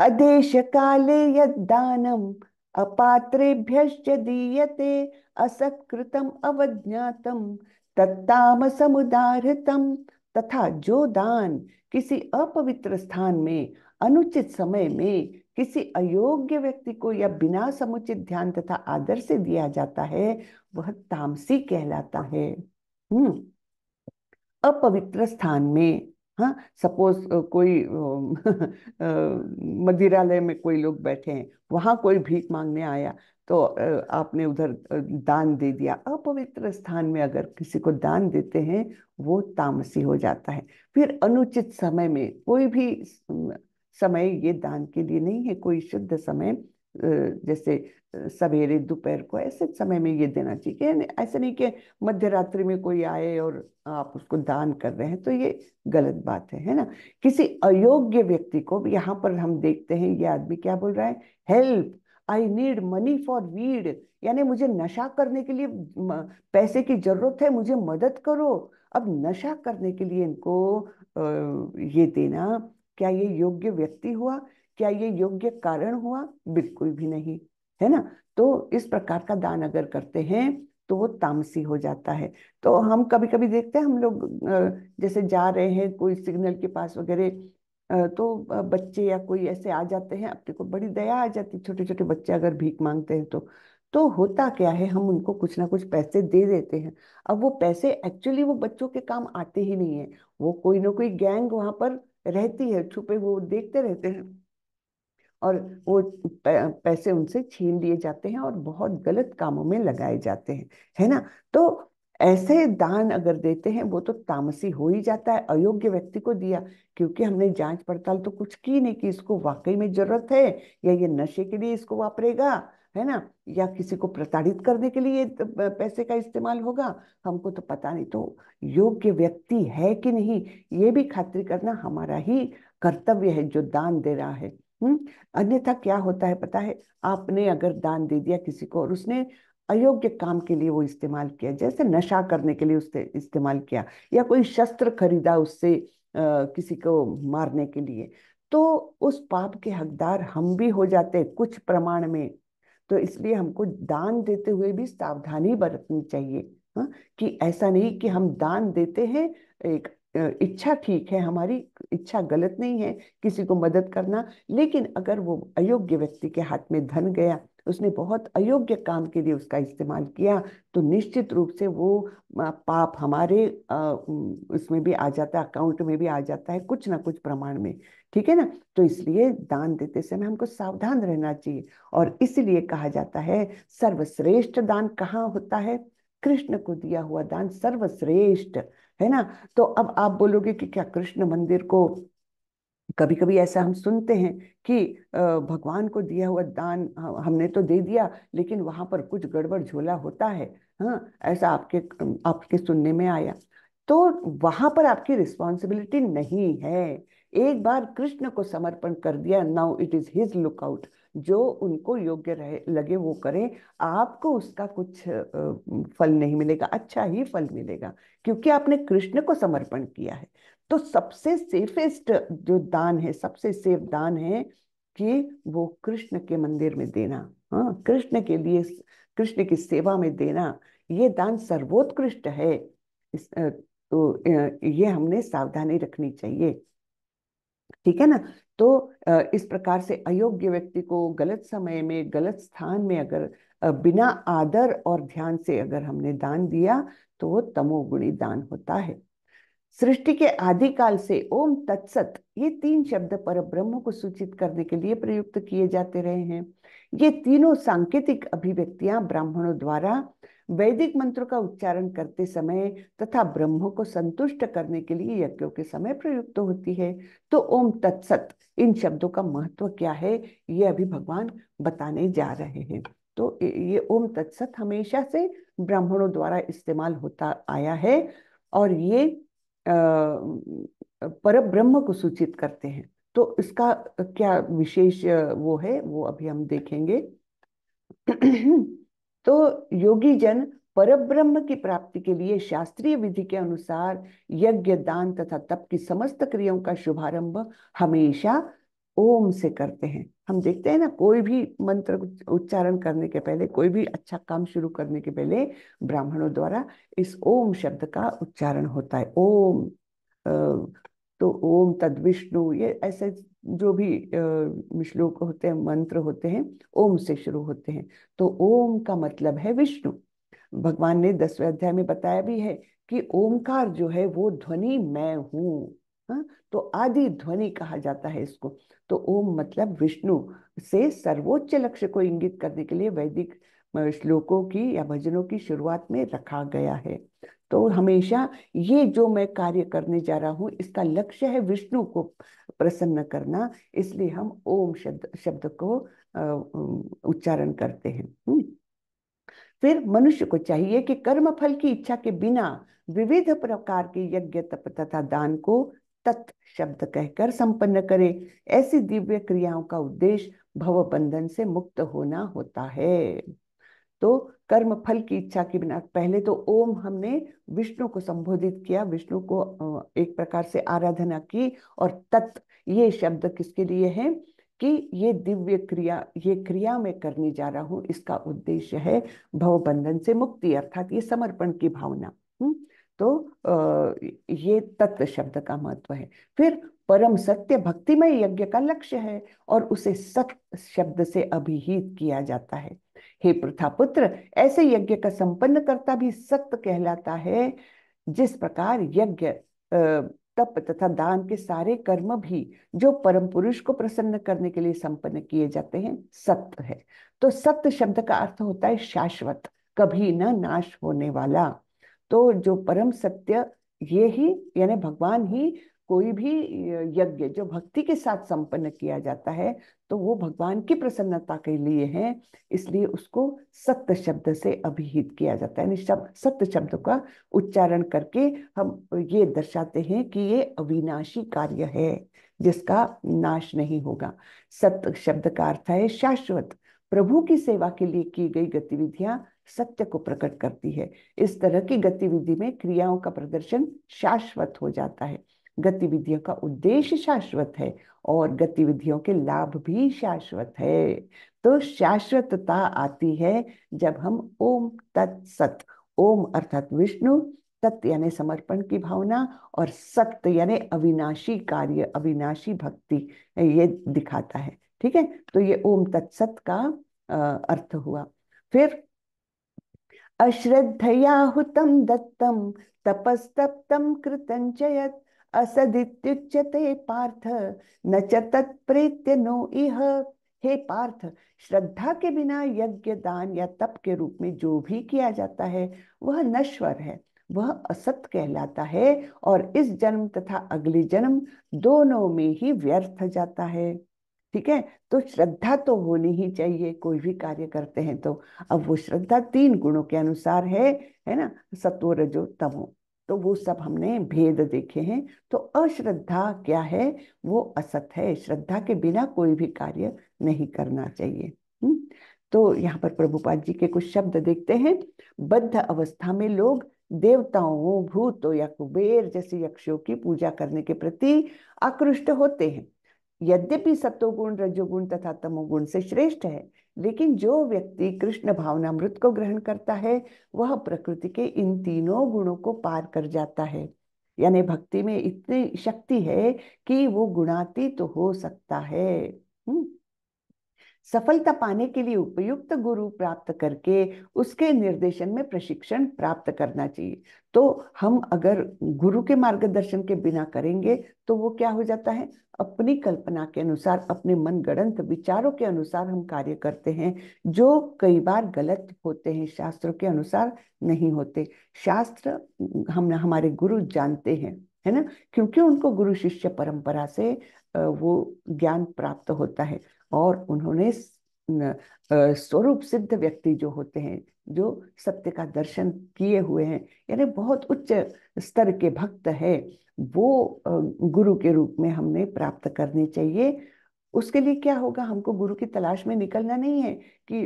अदेश काले यद्दानम अपात्रेभ्यश्च दीयते असत्कृतम अवज्ञातम तत्तामसमुदाहृतम। तथा जो दान किसी अपवित्र स्थान में अनुचित समय में किसी अयोग्य व्यक्ति को या बिना समुचित ध्यान तथा आदर से दिया जाता है, वह तामसी कहलाता है। हम्म। अपवित्र स्थान में, हाँ, सपोज कोई मदिरालय में कोई लोग बैठे हैं, वहां कोई भीख मांगने आया, तो आपने उधर दान दे दिया। अपवित्र स्थान में अगर किसी को दान देते हैं, वो तामसी हो जाता है। फिर अनुचित समय में, कोई भी समय ये दान के लिए नहीं है, कोई शुद्ध समय जैसे सवेरे दोपहर को, ऐसे समय में ये देना चाहिए। ऐसे नहीं कि मध्य रात्रि में कोई आए और आप उसको दान कर रहे हैं, तो ये गलत बात है ना। किसी अयोग्य व्यक्ति को, यहाँ पर हम देखते हैं ये आदमी क्या बोल रहा है? Help, I need money for weed, यानी मुझे नशा करने के लिए पैसे की जरूरत है, मुझे मदद करो। अब नशा करने के लिए इनको ये देना क्या ये योग्य व्यक्ति हुआ? क्या ये योग्य कारण हुआ? बिल्कुल भी नहीं, है ना। तो इस प्रकार का दान अगर करते हैं तो वो तामसी हो जाता है। तो हम कभी कभी देखते हैं, हम लोग जैसे जा रहे हैं कोई सिग्नल के पास वगैरह, तो बच्चे या कोई ऐसे आ जाते हैं, अपने को बड़ी दया आ जाती, छोटे छोटे बच्चे अगर भीख मांगते हैं तो होता क्या है, हम उनको कुछ ना कुछ पैसे दे देते हैं। अब वो पैसे एक्चुअली वो बच्चों के काम आते ही नहीं है। वो कोई ना कोई गैंग वहां पर रहती है छुपे, वो देखते रहते हैं और वो पैसे उनसे छीन लिए जाते हैं और बहुत गलत कामों में लगाए जाते हैं, है ना। तो ऐसे दान अगर देते हैं वो तो तामसी हो ही जाता है, अयोग्य व्यक्ति को दिया, क्योंकि हमने जांच पड़ताल तो कुछ की नहीं कि इसको वाकई में जरूरत है या ये नशे के लिए इसको वापरेगा, है ना, या किसी को प्रताड़ित करने के लिए पैसे का इस्तेमाल होगा, हमको तो पता नहीं। तो योग्य व्यक्ति है कि नहीं, ये भी खातिर करना हमारा ही कर्तव्य है जो दान दे रहा है। अन्यथा क्या होता है पता है, आपने अगर दान दे दिया किसी को और उसने अयोग्य काम के लिए वो इस्तेमाल किया, जैसे नशा करने के लिए उसने इस्तेमाल किया, या कोई शस्त्र खरीदा उससे किसी को मारने के लिए, तो उस पाप के हकदार हम भी हो जाते हैं कुछ प्रमाण में। तो इसलिए हमको दान देते हुए भी सावधानी बरतनी चाहिए। हाँ, कि ऐसा नहीं कि हम दान देते हैं, एक इच्छा ठीक है, हमारी इच्छा गलत नहीं है किसी को मदद करना, लेकिन अगर वो अयोग्य व्यक्ति के हाथ में धन गया, उसने बहुत अयोग्य काम के लिए उसका इस्तेमाल किया, तो निश्चित रूप से वो पाप हमारे उसमें भी आ जाता है, अकाउंट में भी आ जाता है कुछ ना कुछ प्रमाण में। ठीक है ना। तो इसलिए दान देते समय हमको सावधान रहना चाहिए। और इसलिए कहा जाता है सर्वश्रेष्ठ दान कहाँ होता है? कृष्ण को दिया हुआ दान सर्वश्रेष्ठ, है ना। तो अब आप बोलोगे कि क्या कृष्ण मंदिर को, कभी कभी ऐसा हम सुनते हैं कि भगवान को दिया हुआ दान हमने तो दे दिया लेकिन वहां पर कुछ गड़बड़ झोला होता है। हाँ, ऐसा आपके आपके सुनने में आया। तो वहां पर आपकी रिस्पॉन्सिबिलिटी नहीं है। एक बार कृष्ण को समर्पण कर दिया, now it is his lookout. जो उनको योग्य रहे लगे वो करें, आपको उसका कुछ फल नहीं मिलेगा, अच्छा ही फल मिलेगा, क्योंकि आपने कृष्ण को समर्पण किया है। तो सबसे सेफेस्ट जो दान है, सबसे सेफ दान है कि वो कृष्ण के मंदिर में देना। हाँ, कृष्ण के लिए, कृष्ण की सेवा में देना, ये दान सर्वोत्कृष्ट है। ये हमने सावधानी रखनी चाहिए। ठीक है ना। तो इस प्रकार से अयोग्य व्यक्ति को गलत समय में गलत स्थान में अगर बिना आदर और ध्यान से अगर हमने दान दिया तो वो तमोगुणी दान होता है। सृष्टि के आदिकाल से ओम तत्सत ये तीन शब्द पर ब्रह्म को सूचित करने के लिए प्रयुक्त किए जाते रहे हैं। ये तीनों सांकेतिक अभिव्यक्तियां ब्राह्मणों द्वारा वैदिक मंत्रों का उच्चारण करते समय तथा ब्रह्म को संतुष्ट करने के लिए यज्ञों के समय प्रयुक्त होती है। तो ओम तत्सत इन शब्दों का महत्व क्या है, ये अभी भगवान बताने जा रहे हैं। तो ये ओम तत्सत हमेशा से ब्राह्मणों द्वारा इस्तेमाल होता आया है, और ये पर ब्रह्म को सूचित करते हैं। तो इसका क्या विशेष वो है, वो अभी हम देखेंगे। तो योगी जन परब्रह्म की प्राप्ति के लिए शास्त्रीय विधि के अनुसार यज्ञ दान तथा तप की समस्त क्रियाओं का शुभारंभ हमेशा ओम से करते हैं। हम देखते हैं ना, कोई भी मंत्र उच्चारण करने के पहले, कोई भी अच्छा काम शुरू करने के पहले ब्राह्मणों द्वारा इस ओम शब्द का उच्चारण होता है। ओम तो ओम तद विष्णु, ये ऐसे जो भी श्लोक होते हैं, मंत्र होते हैं, ओम से शुरू होते हैं। तो ओम का मतलब है विष्णु। भगवान ने 10वें अध्याय में बताया भी है कि ओमकार जो है वो ध्वनि मैं हूँ। हाँ, तो आदि ध्वनि कहा जाता है इसको। तो ओम मतलब विष्णु से सर्वोच्च लक्ष्य को इंगित करने के लिए वैदिक श्लोकों की या भजनों की शुरुआत में रखा गया है। तो हमेशा ये जो मैं कार्य करने जा रहा हूँ इसका लक्ष्य है विष्णु को प्रसन्न करना, इसलिए हम ओम शब्द शब्द को उच्चारण करते हैं। फिर मनुष्य को चाहिए कि कर्म फल की इच्छा के बिना विविध प्रकार के यज्ञ तप तथा दान को तत् शब्द कहकर संपन्न करे। ऐसी दिव्य क्रियाओं का उद्देश्य भव बंधन से मुक्त होना होता है। तो कर्म फल की इच्छा के बिना। पहले तो ओम हमने विष्णु को संबोधित किया, विष्णु को एक प्रकार से आराधना की। और तत्, ये शब्द किसके लिए है कि ये दिव्य क्रिया, ये क्रिया मैं करने जा रहा हूँ, इसका उद्देश्य है भव बंधन से मुक्ति, अर्थात ये समर्पण की भावना। तो ये तत्व शब्द का महत्व है। फिर परम सत्य भक्तिमय यज्ञ का लक्ष्य है और उसे सत्य शब्द से अभिहित किया जाता है। हे प्रथापुत्र, ऐसे यज्ञ का संपन्न करता भी सत्य कहलाता है। जिस प्रकार यज्ञ, तप तथा दान के सारे कर्म भी जो परम पुरुष को प्रसन्न करने के लिए संपन्न किए जाते हैं, सत्य है। तो सत्य शब्द का अर्थ होता है शाश्वत, कभी न नाश होने वाला। तो जो परम सत्य, ये ही यानी भगवान ही, कोई भी यज्ञ जो भक्ति के साथ संपन्न किया जाता है तो वो भगवान की प्रसन्नता के लिए है, इसलिए उसको सत्य शब्द से अभिहित किया जाता है। यानी सत्य शब्द का उच्चारण करके हम ये दर्शाते हैं कि ये अविनाशी कार्य है जिसका नाश नहीं होगा। सत्य शब्द का अर्थ है शाश्वत। प्रभु की सेवा के लिए की गई गतिविधियां सत्य को प्रकट करती है। इस तरह की गतिविधि में क्रियाओं का प्रदर्शन शाश्वत हो जाता है। गतिविधियों का उद्देश्य शाश्वत है और गतिविधियों के लाभ भी शाश्वत है। तो शाश्वतता आती है जब हम ओम तत्सत, ओम अर्थात विष्णु, तत् यानी समर्पण की भावना, और सत्य यानी अविनाशी कार्य, अविनाशी भक्ति, ये दिखाता है। ठीक है, तो ये ओम तत्सत का अर्थ हुआ। फिर अश्रद्धया हुतं दत्तं तपस्तप्तं कृतं च यत् असदित्युच्यते पार्थ न च तत्प्रेत्य नो इह। हे पार्थ, श्रद्धा के बिना यज्ञ दान या तप के रूप में जो भी किया जाता है वह नश्वर है, वह असत कहलाता है और इस जन्म तथा अगले जन्म दोनों में ही व्यर्थ जाता है। ठीक है, तो श्रद्धा तो होनी ही चाहिए, कोई भी कार्य करते हैं तो। अब वो श्रद्धा तीन गुणों के अनुसार है ना, सत्व रजो तमो। तो वो सब हमने भेद देखे हैं। तो अश्रद्धा क्या है, वो असत है। श्रद्धा के बिना कोई भी कार्य नहीं करना चाहिए। तो यहाँ पर प्रभुपाद जी के कुछ शब्द देखते हैं। बद्ध अवस्था में लोग देवताओं, भूतों या कुबेर जैसे यक्षों की पूजा करने के प्रति आकृष्ट होते हैं। यद्यपि सत्वगुण, रजोगुण तथा तमोगुण से श्रेष्ठ है, लेकिन जो व्यक्ति कृष्ण भावनामृत को ग्रहण करता है वह प्रकृति के इन तीनों गुणों को पार कर जाता है। यानी भक्ति में इतनी शक्ति है कि वो गुणातीत तो हो सकता है। सफलता पाने के लिए उपयुक्त गुरु प्राप्त करके उसके निर्देशन में प्रशिक्षण प्राप्त करना चाहिए। तो हम अगर गुरु के मार्गदर्शन के बिना करेंगे तो वो क्या हो जाता है, अपनी कल्पना के अनुसार, अपने मनगढ़ंत विचारों के अनुसार हम कार्य करते हैं, जो कई बार गलत होते हैं, शास्त्रों के अनुसार नहीं होते। शास्त्र हम हमारे गुरु जानते हैं, है ना, क्योंकि उनको गुरु शिष्य परंपरा से वो ज्ञान प्राप्त होता है। और उन्होंने स्वरूप सिद्ध व्यक्ति जो होते हैं, जो सत्य का दर्शन किए हुए हैं, यानी बहुत उच्च स्तर के भक्त है, वो गुरु के रूप में हमने प्राप्त करने चाहिए। उसके लिए क्या होगा, हमको गुरु की तलाश में निकलना नहीं है कि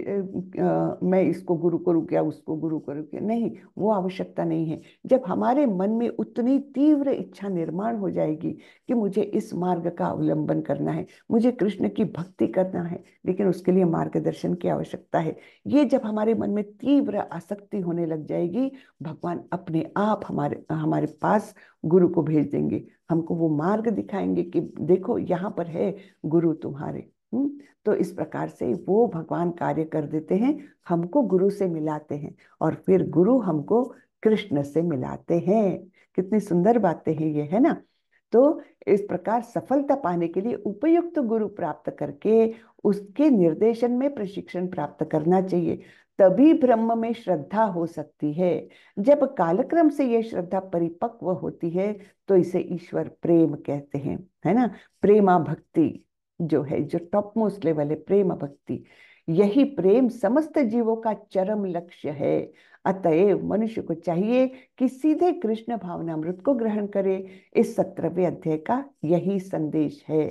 मैं इसको गुरु करूँ क्या, उसको गुरु करूँ क्या, नहीं, वो आवश्यकता नहीं है। जब हमारे मन में उतनी तीव्र इच्छा निर्माण हो जाएगी कि मुझे इस मार्ग का अवलंबन करना है, मुझे कृष्ण की भक्ति करना है, लेकिन उसके लिए मार्गदर्शन की आवश्यकता है, ये जब हमारे मन में तीव्र आसक्ति होने लग जाएगी, भगवान अपने आप हमारे हमारे पास गुरु को भेज देंगे, हमको वो मार्ग दिखाएंगे कि देखो यहाँ पर है गुरु तुम्हारे। तो इस प्रकार से वो भगवान कार्य कर देते हैं, हमको गुरु से मिलाते हैं और फिर गुरु हमको कृष्ण से मिलाते हैं। कितनी सुंदर बातें हैं ये, है ना। तो इस प्रकार सफलता पाने के लिए उपयुक्त गुरु प्राप्त करके उसके निर्देशन में प्रशिक्षण प्राप्त करना चाहिए, तभी ब्रह्म में श्रद्धा हो सकती है। जब कालक्रम से यह श्रद्धा परिपक्व होती है तो इसे ईश्वर प्रेम कहते हैं, है ना। प्रेमा भक्ति जो है, जो टॉप मोस्ट लेवल है, प्रेम भक्ति, यही प्रेम समस्त जीवों का चरम लक्ष्य है। अतएव मनुष्य को चाहिए कि सीधे कृष्ण भावनामृत को ग्रहण करे। इस 17वें अध्याय का यही संदेश है।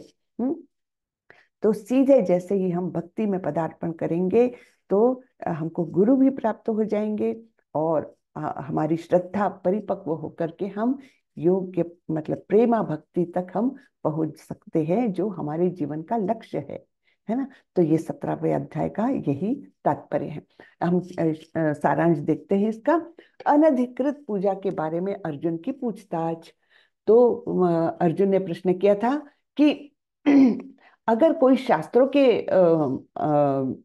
तो सीधे जैसे ही हम भक्ति में पदार्पण करेंगे तो हमको गुरु भी प्राप्त हो जाएंगे, और हमारी श्रद्धा परिपक्व होकर के हम योग्य मतलब प्रेमा भक्ति तक हम पहुंच सकते हैं, जो हमारे जीवन का लक्ष्य है ना। तो ये 17वें अध्याय का यही तात्पर्य है। हम सारांश देखते हैं इसका। अनधिकृत पूजा के बारे में अर्जुन की पूछताछ। तो अर्जुन ने प्रश्न किया था कि अगर कोई शास्त्रों के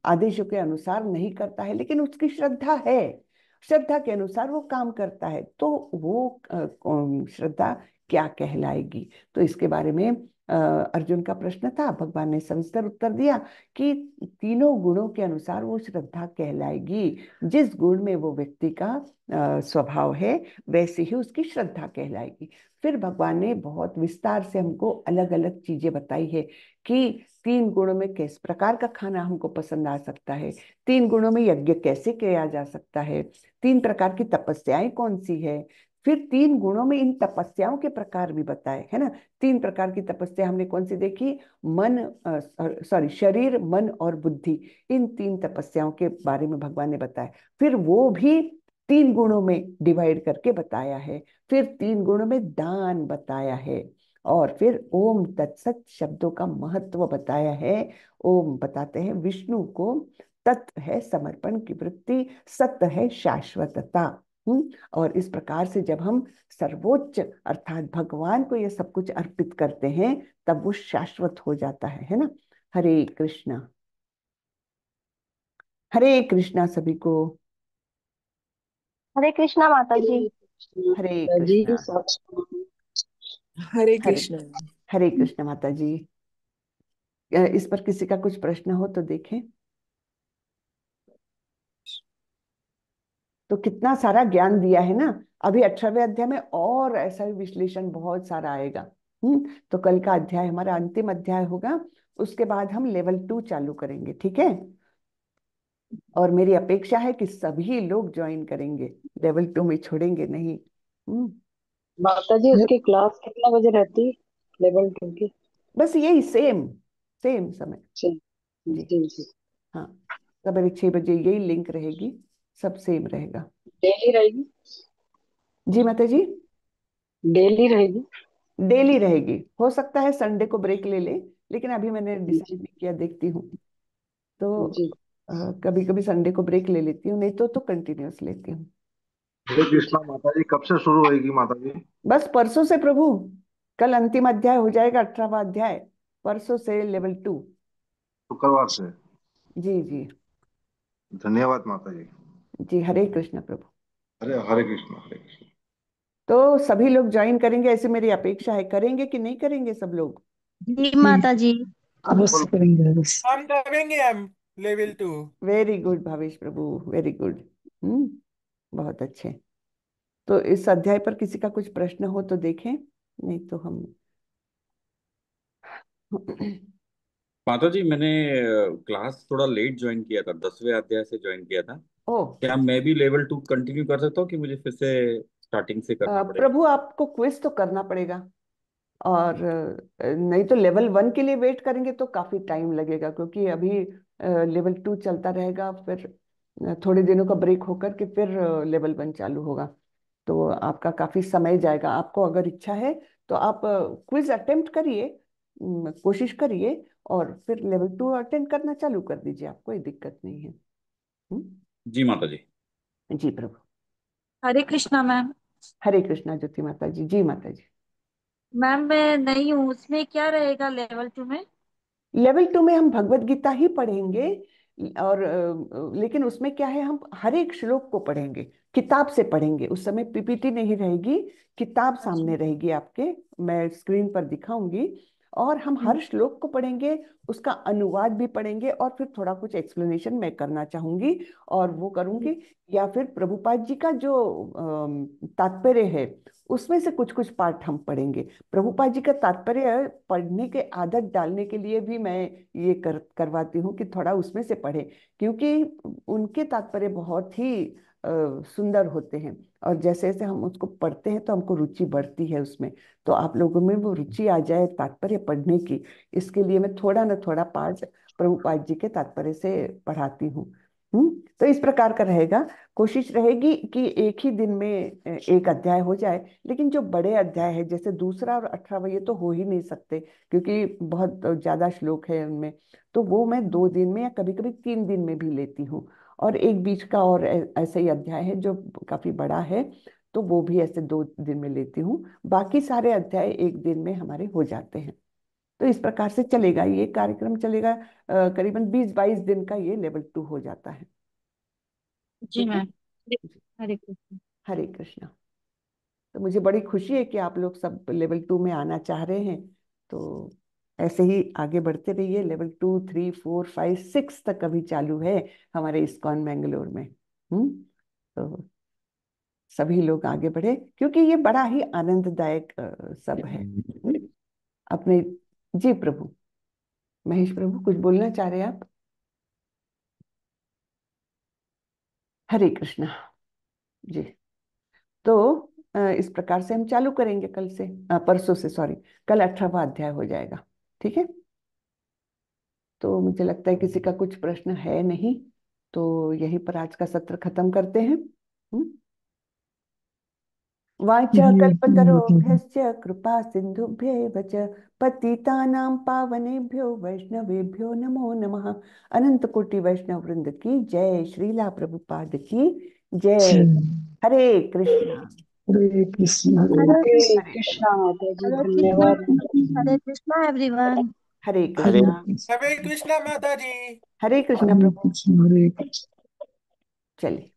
आदेशों के अनुसार नहीं करता है, लेकिन उसकी श्रद्धा है, श्रद्धा के अनुसार वो काम करता है, तो वो श्रद्धा क्या कहलाएगी। तो इसके बारे में अर्जुन का प्रश्न था। भगवान ने सविस्तर उत्तर दिया कि तीनों गुणों के अनुसार वो श्रद्धा कहलाएगी। जिस गुण में वो व्यक्ति का स्वभाव है, वैसे ही उसकी श्रद्धा कहलाएगी। फिर भगवान ने बहुत विस्तार से हमको अलग अलग चीजें बताई है कि 3 गुणों में किस प्रकार का खाना हमको पसंद आ सकता है, 3 गुणों में यज्ञ कैसे किया जा सकता है, 3 प्रकार की तपस्याएं कौन सी है। फिर 3 गुणों में इन तपस्याओं के प्रकार भी बताए, है ना। 3 प्रकार की तपस्या हमने कौन सी देखी, मन सॉरी शरीर, मन और बुद्धि, इन 3 तपस्याओं के बारे में भगवान ने बताया। फिर वो भी 3 गुणों में डिवाइड करके बताया है। फिर 3 गुणों में दान बताया है, और फिर ओम तत्सत शब्दों का महत्व बताया है। ओम बताते हैं विष्णु को, तत् है समर्पण की वृत्ति, सत्य है शाश्वतता। और इस प्रकार से जब हम सर्वोच्च अर्थात भगवान को ये सब कुछ अर्पित करते हैं, तब वो शाश्वत हो जाता है ना। हरे कृष्णा। हरे कृष्णा सभी को। हरे कृष्णा माता जी। हरे जी कृष्णा। हरे हरे कृष्ण। हरे कृष्ण माता जी। इस पर किसी का कुछ प्रश्न हो तो देखें। तो कितना सारा ज्ञान दिया है ना। अभी 18वें अध्याय में और ऐसा ही विश्लेषण बहुत सारा आएगा। तो कल का अध्याय हमारा अंतिम अध्याय होगा। उसके बाद हम लेवल 2 चालू करेंगे, ठीक है। और मेरी अपेक्षा है कि सभी लोग ज्वाइन करेंगे, लेवल 2 में छोड़ेंगे नहीं। हम्म माता जी, उसकी क्लास कितना बजे रहती है? लेवल 2 की? बस यही सेम सेम समय। जी जी जी जी। हाँ, सवेरे 6 बजे यही लिंक रहेगी, सब सेम रहेगा। डेली रहेगी? जी माता जी। डेली रहेगी? डेली रहेगी, हो सकता है संडे को ब्रेक ले ले, लेकिन अभी मैंने डिसाइड जी नहीं किया, देखती हूँ। तो जी कभी कभी संडे को ब्रेक ले लेती हूँ, नहीं तो कंटिन्यूअस लेती हूँ। हरे जी। कृष्णा माता जी, कब से शुरू होएगी माता जी? बस परसों से प्रभु। कल अंतिम अध्याय हो जाएगा, 18वां अध्याय। परसों से लेवल 2। शुक्रवार से? जी जी। धन्यवाद माता जी। जी हरे कृष्ण प्रभु। अरे हरे कृष्णा हरे कृष्णा। तो सभी लोग ज्वाइन करेंगे ऐसे मेरी अपेक्षा है। करेंगे कि नहीं करेंगे सब लोग? जी माता जी। अवश्य करेंगे, अवश्य। हम करेंगे हम लेवल 2। वेरी गुड भावेश प्रभु, वेरी गुड। बहुत अच्छे। तो इस अध्याय पर किसी का कुछ प्रश्न हो तो देखें, नहीं तो हम माता जी, मैंने क्लास थोड़ा लेट ज्वाइन किया था, 10वें अध्याय से ज्वाइन किया था। ओ क्या मैं भी लेवल 2 कंटिन्यू कर सकता हूँ कि मुझे फिर से स्टार्टिंग से करना पड़ेगा? प्रभु आपको क्विज तो करना पड़ेगा। और नहीं तो लेवल 1 के लिए वेट करेंगे तो काफी टाइम लगेगा, क्योंकि अभी लेवल 2 चलता रहेगा, फिर थोड़े दिनों का ब्रेक होकर के फिर लेवल 1 चालू होगा। तो आपका काफी समय जाएगा। आपको अगर इच्छा है तो आप क्विज अटेम्प्ट करिए, कोशिश करिए, और फिर लेवल 2 अटेम्प्ट करना चालू कर दीजिए, आपको कोई दिक्कत नहीं है। जी माता जी। जी प्रभु। हरे कृष्णा मैम। हरे कृष्णा ज्योति माता जी। जी माता जी। मैम मैं नहीं हूँ, उसमें क्या रहेगा लेवल 2 में? लेवल 2 में हम भगवत गीता ही पढ़ेंगे, और लेकिन उसमें क्या है, हम हर एक श्लोक को पढ़ेंगे, किताब से पढ़ेंगे। उस समय पीपीटी नहीं रहेगी, किताब अच्छा। सामने रहेगी आपके, मैं स्क्रीन पर दिखाऊंगी। और हम हर श्लोक को पढ़ेंगे, उसका अनुवाद भी पढ़ेंगे, और फिर थोड़ा कुछ एक्सप्लेनेशन मैं करना चाहूंगी, और वो करूंगी। या फिर प्रभुपाद जी का जो तात्पर्य है, उसमें से कुछ कुछ पार्ट हम पढ़ेंगे। प्रभुपाद जी का तात्पर्य पढ़ने के आदत डालने के लिए भी मैं ये करवाती हूँ कि थोड़ा उसमें से पढ़े, क्योंकि उनके तात्पर्य बहुत ही सुंदर होते हैं। और जैसे जैसे हम उसको पढ़ते हैं तो हमको रुचि बढ़ती है उसमें। तो आप लोगों में वो रुचि आ जाए तात्पर्य पढ़ने की, इसके लिए मैं थोड़ा न थोड़ा पाठ प्रभुपाद जी के तात्पर्य से पढ़ाती हूँ। तो इस प्रकार का रहेगा। कोशिश रहेगी कि एक ही दिन में एक अध्याय हो जाए। लेकिन जो बड़े अध्याय है जैसे दूसरा और 18वां, ये तो हो ही नहीं सकते क्योंकि बहुत ज्यादा श्लोक है उनमें। तो वो मैं 2 दिन में या कभी कभी 3 दिन में भी लेती हूँ। और एक बीच का और ऐसे ही अध्याय है जो काफी बड़ा है, तो वो भी ऐसे 2 दिन में लेती हूँ। बाकी सारे अध्याय एक दिन में हमारे हो जाते हैं। तो इस प्रकार से चलेगा, ये कार्यक्रम चलेगा। करीबन 20-22 दिन का ये लेवल 2 हो जाता है। जी ठीक है मैम। जी। हरे कृष्ण। हरे कृष्णा। तो मुझे बड़ी खुशी है कि आप लोग सब लेवल 2 में आना चाह रहे हैं। तो ऐसे ही आगे बढ़ते रहिए। लेवल 2, 3, 4, 5, 6 तक अभी चालू है हमारे इस्कॉन मैंगलोर में। तो सभी लोग आगे बढ़े क्योंकि ये बड़ा ही आनंददायक सब है। अपने जी प्रभु, महेश प्रभु कुछ बोलना चाह रहे हैं आप? हरे कृष्णा जी। तो इस प्रकार से हम चालू करेंगे कल से, परसों से, सॉरी। कल 18वां अध्याय हो जाएगा। ठीक है। तो मुझे लगता है किसी का कुछ प्रश्न है नहीं। तो यहीं पर आज का सत्र खत्म करते हैं। वाचा कल्पतरोभ्यश्च कृपा सिंधुभ्येव च पतितानां पावनेभ्यो वैष्णवेभ्यो नमो नमः। अनंत कोटि वैष्णव वृंद की जय। श्रीला प्रभुपाद की जय। हरे कृष्णा। हरे कृष्ण हरे हरे कृष्ण। हरे कृष्णा माता जी, हरे कृष्णा। धन्यवाद माता जी। हरे कृष्णा एवरीवन। हरे हरे कृष्णा। कृष्ण हरे कृष्णा माता जी। हरे कृष्णा हरे प्रभु। कृष्ण हरे कृष्ण। चलिए।